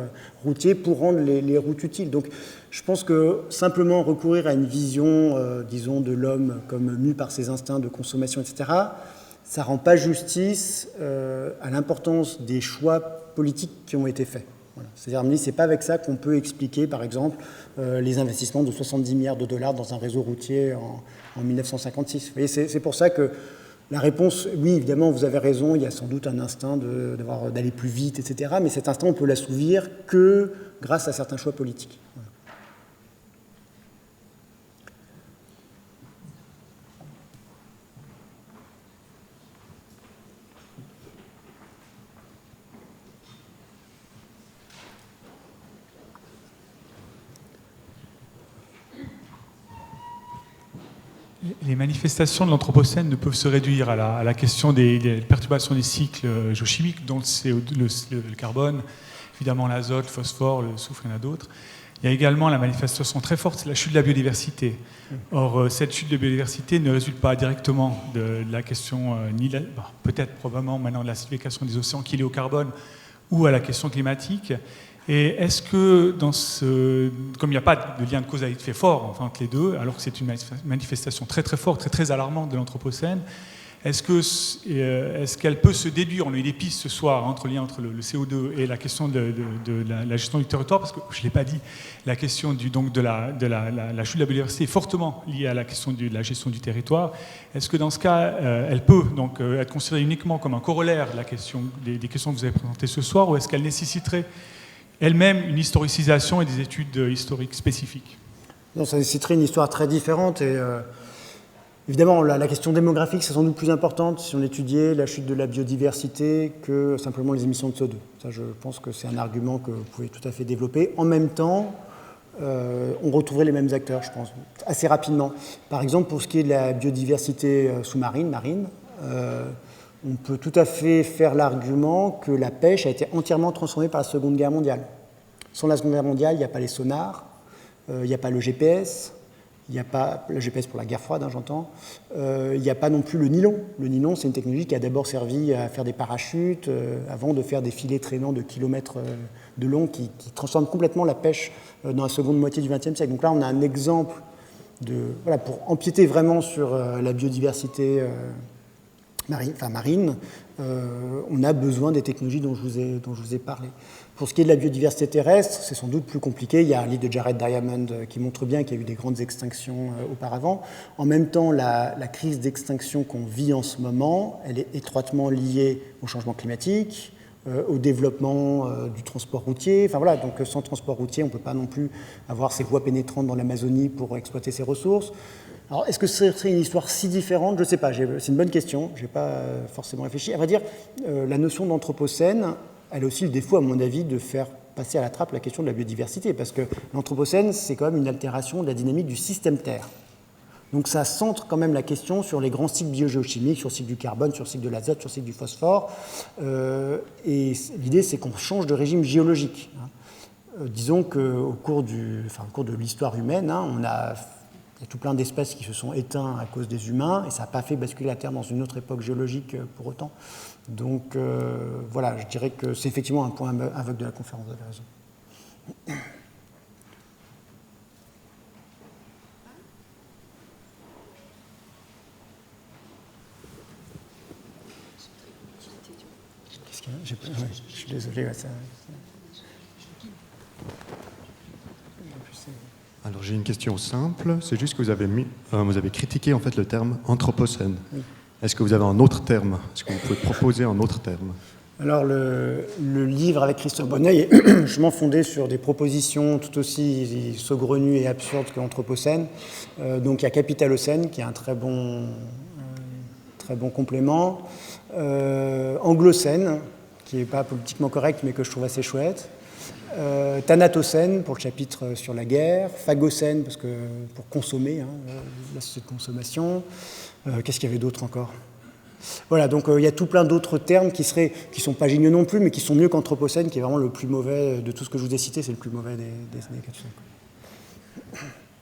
routier pour rendre les routes utiles. Donc, je pense que simplement recourir à une vision, disons, de l'homme comme mu par ses instincts de consommation, etc., ça ne rend pas justice à l'importance des choix politiques qui ont été faits. Voilà. C'est-à-dire, ce n'est pas avec ça qu'on peut expliquer, par exemple, les investissements de 70 milliards de dollars dans un réseau routier en 1956. Vous voyez, c'est pour ça que la réponse, oui, évidemment, vous avez raison, il y a sans doute un instinct d'aller plus vite, etc., mais cet instinct, on peut l'assouvir que grâce à certains choix politiques. Voilà. Les manifestations de l'Anthropocène ne peuvent se réduire à la question des perturbations des cycles géochimiques, dont le CO2, le carbone, évidemment l'azote, le phosphore, le soufre, il y en a d'autres. Il y a également la manifestation très forte, c'est la chute de la biodiversité. Or, cette chute de biodiversité ne résulte pas directement de la question, peut-être probablement maintenant de l'acidification des océans qui est liée au carbone ou à la question climatique. Et est-ce que, comme il n'y a pas de lien de causalité fort entre les deux, alors que c'est une manifestation très très forte, très très alarmante de l'Anthropocène, est-ce qu'elle peut se déduire, on a eu des pistes ce soir entre le lien entre le CO2 et la question de la gestion du territoire, parce que je ne l'ai pas dit, la question de la chute de la biodiversité est fortement liée à la question de la gestion du territoire. Est-ce que dans ce cas, elle peut donc être considérée uniquement comme un corollaire de la question, des questions que vous avez présentées ce soir, ou est-ce qu'elle nécessiterait elle-même une historicisation et des études historiques spécifiques? Non, ça nécessiterait une histoire très différente et évidemment la question démographique c'est sans doute plus importante si on étudiait la chute de la biodiversité que simplement les émissions de CO2. Ça, je pense que c'est un argument que vous pouvez tout à fait développer. En même temps, on retrouverait les mêmes acteurs, je pense, assez rapidement. Par exemple, pour ce qui est de la biodiversité sous-marine, marine, on peut tout à fait faire l'argument que la pêche a été entièrement transformée par la Seconde Guerre mondiale. Sans la Seconde Guerre mondiale, il n'y a pas les sonars, il n'y a pas le GPS, il n'y a pas le GPS pour la guerre froide, j'entends, il n'y a pas non plus le nylon. Le nylon, c'est une technologie qui a d'abord servi à faire des parachutes, avant de faire des filets traînants de kilomètres de long qui transforment complètement la pêche dans la seconde moitié du XXe siècle. Donc là, on a un exemple pour empiéter vraiment sur la biodiversité marine, on a besoin des technologies dont je vous ai parlé. Pour ce qui est de la biodiversité terrestre, c'est sans doute plus compliqué. Il y a un livre de Jared Diamond qui montre bien qu'il y a eu des grandes extinctions auparavant. En même temps, la crise d'extinction qu'on vit en ce moment, elle est étroitement liée au changement climatique, au développement du transport routier. Enfin voilà, donc sans transport routier, on ne peut pas non plus avoir ces voies pénétrantes dans l'Amazonie pour exploiter ses ressources. Alors, est-ce que ce serait une histoire si différente? Je ne sais pas, c'est une bonne question, je n'ai pas forcément réfléchi. À vrai dire, la notion d'anthropocène, elle a aussi le défaut, à mon avis, de faire passer à la trappe la question de la biodiversité, parce que l'anthropocène, c'est quand même une altération de la dynamique du système Terre. Donc ça centre quand même la question sur les grands cycles biogéochimiques, sur le cycle du carbone, sur le cycle de l'azote, sur le cycle du phosphore. Et l'idée, c'est qu'on change de régime géologique. Disons qu'au cours de l'histoire humaine, il y a tout plein d'espèces qui se sont éteintes à cause des humains, et ça n'a pas fait basculer la Terre dans une autre époque géologique pour autant. Donc voilà, je dirais que c'est effectivement un point aveugle de la conférence, vous avez raison. Qu'est-ce qu'il y a? Je suis désolé, ça... Alors j'ai une question simple, c'est juste que vous avez critiqué en fait le terme anthropocène. Oui. Est-ce que vous avez un autre terme? Est-ce que vous pouvez proposer un autre terme? Alors le livre avec Christophe Bonneuil est justement fondé sur des propositions tout aussi saugrenues et absurdes que l'anthropocène. Donc il y a Capitalocène qui est un très bon complément. Anglocène, qui n'est pas politiquement correct mais que je trouve assez chouette. Thanatocène pour le chapitre sur la guerre, Phagocène pour consommer, la société de consommation. Qu'est-ce qu'il y avait d'autre encore? Voilà, donc il y a tout plein d'autres termes qui sont pas géniaux non plus, mais qui sont mieux qu'Anthropocène, qui est vraiment le plus mauvais de tout ce que je vous ai cité, c'est le plus mauvais des années 80.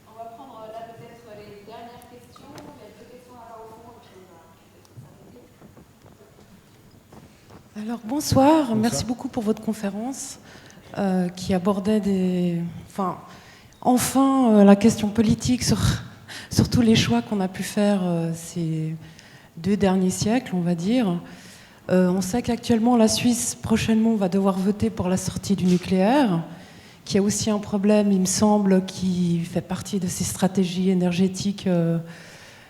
On va prendre là peut-être les dernières questions. Il y a 2 questions là-bas au fond. Alors bonsoir, merci beaucoup pour votre conférence. Qui abordait la question politique sur tous les choix qu'on a pu faire ces 2 derniers siècles, on va dire. On sait qu'actuellement, la Suisse, prochainement, va devoir voter pour la sortie du nucléaire, qui a aussi un problème, il me semble, qui fait partie de ces stratégies énergétiques,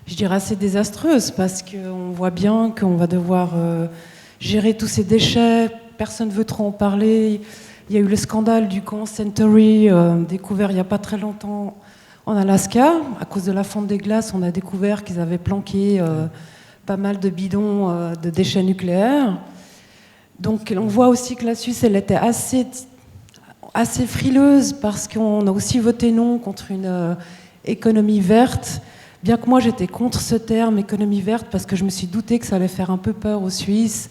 je dirais, assez désastreuses, parce qu'on voit bien qu'on va devoir gérer tous ces déchets, personne ne veut trop en parler. Il y a eu le scandale du camp Century, découvert il n'y a pas très longtemps en Alaska. À cause de la fonte des glaces, on a découvert qu'ils avaient planqué pas mal de bidons de déchets nucléaires. Donc on voit aussi que la Suisse, elle était assez frileuse parce qu'on a aussi voté non contre une économie verte. Bien que moi, j'étais contre ce terme, économie verte, parce que je me suis douté que ça allait faire un peu peur aux Suisses.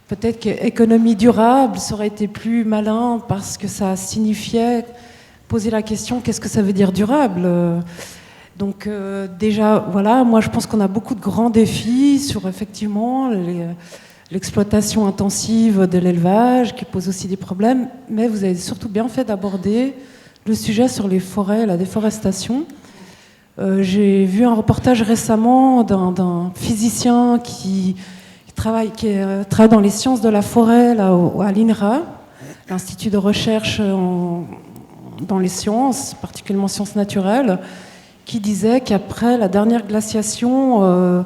Peut-être qu'économie durable, ça aurait été plus malin parce que ça signifiait poser la question, qu'est-ce que ça veut dire durable? Donc déjà, voilà, moi je pense qu'on a beaucoup de grands défis sur effectivement l'exploitation intensive de l'élevage, qui pose aussi des problèmes, mais vous avez surtout bien fait d'aborder le sujet sur les forêts, la déforestation. J'ai vu un reportage récemment d'un physicien qui travaille dans les sciences de la forêt là, à l'INRA, l'Institut de recherche dans les sciences, particulièrement sciences naturelles, qui disait qu'après la dernière glaciation,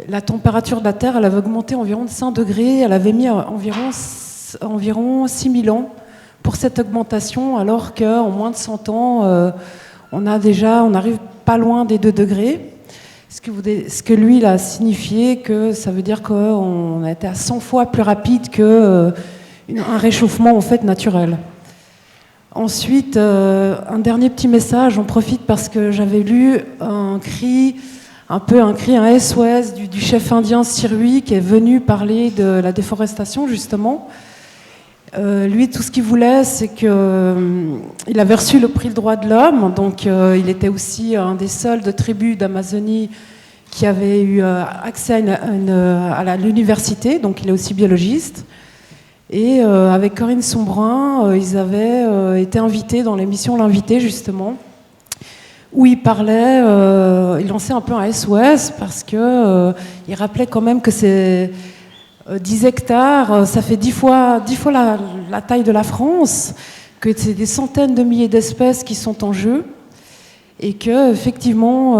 la température de la Terre elle avait augmenté environ de 5 degrés, elle avait mis environ 6000 ans pour cette augmentation, alors qu'en moins de 100 ans, on n'arrive pas loin des 2 degrés. Ce que lui il a signifié que ça veut dire qu'on a été à 100 fois plus rapide qu'un réchauffement en fait naturel. Ensuite, un dernier petit message, j'en profite parce que j'avais lu un SOS du chef indien Sirui qui est venu parler de la déforestation justement. Lui, tout ce qu'il voulait, c'est qu'il avait reçu le prix le droit de l'homme, donc il était aussi un des seuls de tribus d'Amazonie qui avait eu accès à l'université, donc il est aussi biologiste. Et avec Corinne Sombrin, ils avaient été invités dans l'émission L'Invité, justement, où il parlait, il lançait un peu un SOS parce qu'il rappelait quand même que c'est 10 hectares, ça fait 10 fois la taille de la France, que c'est des centaines de milliers d'espèces qui sont en jeu, et que effectivement,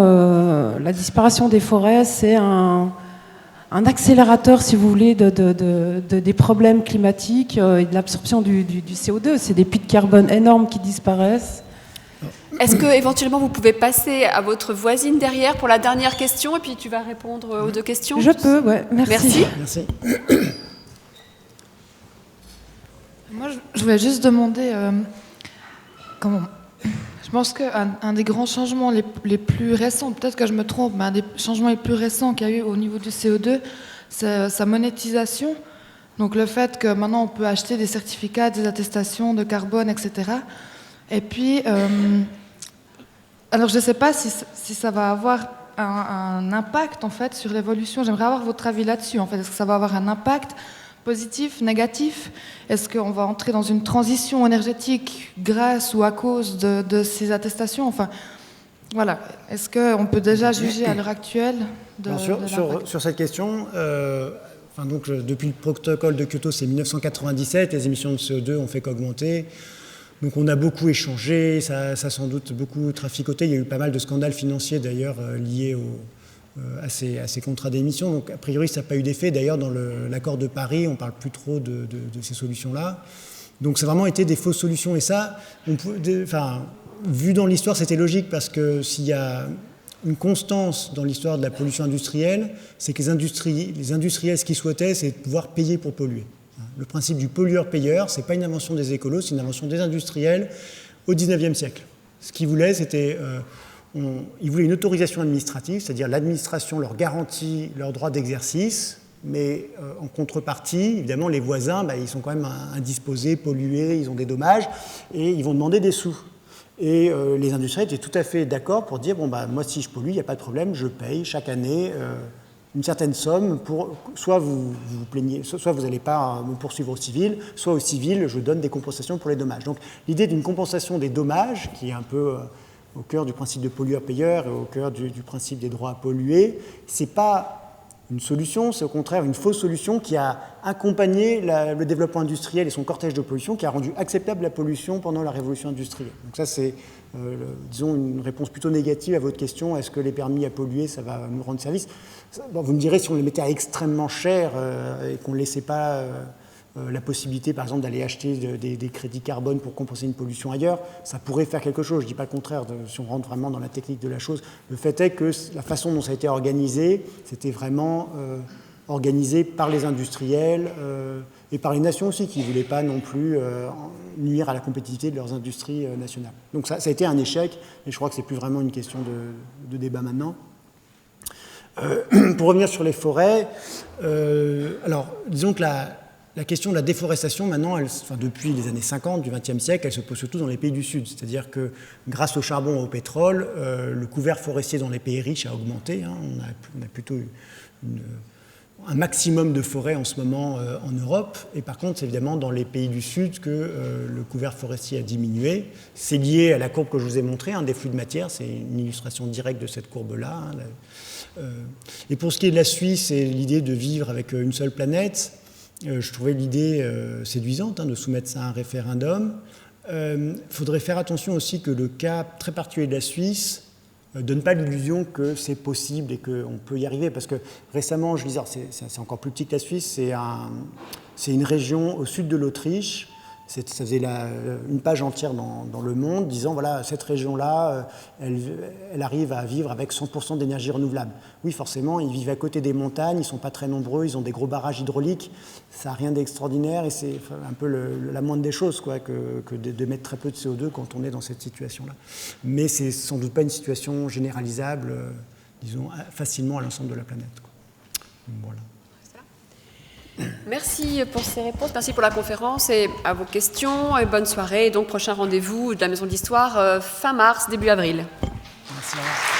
la disparition des forêts, c'est un accélérateur, si vous voulez, des problèmes climatiques et de l'absorption du CO2. C'est des puits de carbone énormes qui disparaissent. Est-ce que éventuellement vous pouvez passer à votre voisine derrière pour la dernière question et puis tu vas répondre aux 2 questions? Je peux, ouais. Merci. Merci. Moi, je voulais juste demander je pense qu'un des grands changements les plus récents, peut-être que je me trompe, mais un des changements les plus récents qu'il y a eu au niveau du CO2, c'est sa monétisation. Donc le fait que maintenant on peut acheter des certificats, des attestations de carbone, etc. Et puis, alors je ne sais pas si ça va avoir un impact en fait sur l'évolution. J'aimerais avoir votre avis là-dessus. En fait, est-ce que ça va avoir un impact positif, négatif? Est-ce qu'on va entrer dans une transition énergétique grâce ou à cause de ces attestations? Enfin, voilà. Est-ce qu'on peut déjà juger à l'heure actuelle de l'impact? Sur cette question, donc, depuis le protocole de Kyoto, c'est 1997, les émissions de CO2 ont fait qu'augmenter. Donc on a beaucoup échangé, ça a sans doute beaucoup traficoté. Il y a eu pas mal de scandales financiers d'ailleurs liés à ces contrats d'émission. Donc a priori ça n'a pas eu d'effet. D'ailleurs dans l'accord de Paris, on ne parle plus trop de ces solutions-là. Donc ça a vraiment été des fausses solutions. Et ça, vu dans l'histoire, c'était logique parce que s'il y a une constance dans l'histoire de la pollution industrielle, c'est que les industriels, ce qu'ils souhaitaient, c'est de pouvoir payer pour polluer. Le principe du pollueur-payeur, ce n'est pas une invention des écolos, c'est une invention des industriels au XIXe siècle. Ce qu'ils voulaient, c'était ils voulaient une autorisation administrative, c'est-à-dire l'administration leur garantit leur droit d'exercice, mais en contrepartie, évidemment, les voisins, ils sont quand même indisposés, pollués, ils ont des dommages, et ils vont demander des sous. Et les industriels étaient tout à fait d'accord pour dire, moi si je pollue, il n'y a pas de problème, je paye chaque année une certaine somme pour, soit vous plaignez, soit vous n'allez pas me poursuivre au civil, soit au civil, je donne des compensations pour les dommages. Donc l'idée d'une compensation des dommages, qui est un peu au cœur du principe de pollueur-payeur et au cœur du principe des droits à polluer, c'est pas une solution, c'est au contraire une fausse solution qui a accompagné le développement industriel et son cortège de pollution, qui a rendu acceptable la pollution pendant la révolution industrielle. Donc ça, c'est, disons, une réponse plutôt négative à votre question. Est-ce que les permis à polluer, ça va nous rendre service? Vous me direz, si on les mettait à extrêmement cher et qu'on ne laissait pas la possibilité, par exemple, d'aller acheter des crédits carbone pour compenser une pollution ailleurs, ça pourrait faire quelque chose. Je ne dis pas le contraire, si on rentre vraiment dans la technique de la chose. Le fait est que la façon dont ça a été organisé, c'était vraiment organisé par les industriels et par les nations aussi, qui ne voulaient pas non plus nuire à la compétitivité de leurs industries nationales. Donc ça a été un échec, et je crois que ce n'est plus vraiment une question de débat maintenant. Pour revenir sur les forêts, alors disons que la question de la déforestation, maintenant, depuis les années 50 du XXe siècle, elle se pose surtout dans les pays du Sud. C'est-à-dire que grâce au charbon et au pétrole, le couvert forestier dans les pays riches a augmenté. On a plutôt un maximum de forêts en ce moment en Europe. Et par contre, c'est évidemment dans les pays du Sud que le couvert forestier a diminué. C'est lié à la courbe que je vous ai montrée, des flux de matière. C'est une illustration directe de cette courbe-là. Et pour ce qui est de la Suisse et l'idée de vivre avec une seule planète, je trouvais l'idée séduisante de soumettre ça à un référendum. Il faudrait faire attention aussi que le cas très particulier de la Suisse ne donne pas l'illusion que c'est possible et qu'on peut y arriver. Parce que récemment, je disais, c'est encore plus petit que la Suisse, c'est une région au sud de l'Autriche. Ça faisait une page entière dans Le Monde disant, voilà, cette région-là, elle arrive à vivre avec 100% d'énergie renouvelable. Oui, forcément, ils vivent à côté des montagnes, ils ne sont pas très nombreux, ils ont des gros barrages hydrauliques, ça n'a rien d'extraordinaire et c'est un peu la moindre des choses quoi, que d'émettre très peu de CO2 quand on est dans cette situation-là. Mais c'est sans doute pas une situation généralisable, disons, facilement à l'ensemble de la planète, quoi. Voilà. Merci pour ces réponses, merci pour la conférence et à vos questions. Et bonne soirée. Donc, prochain rendez-vous de la Maison d'Histoire fin mars, début avril. Merci.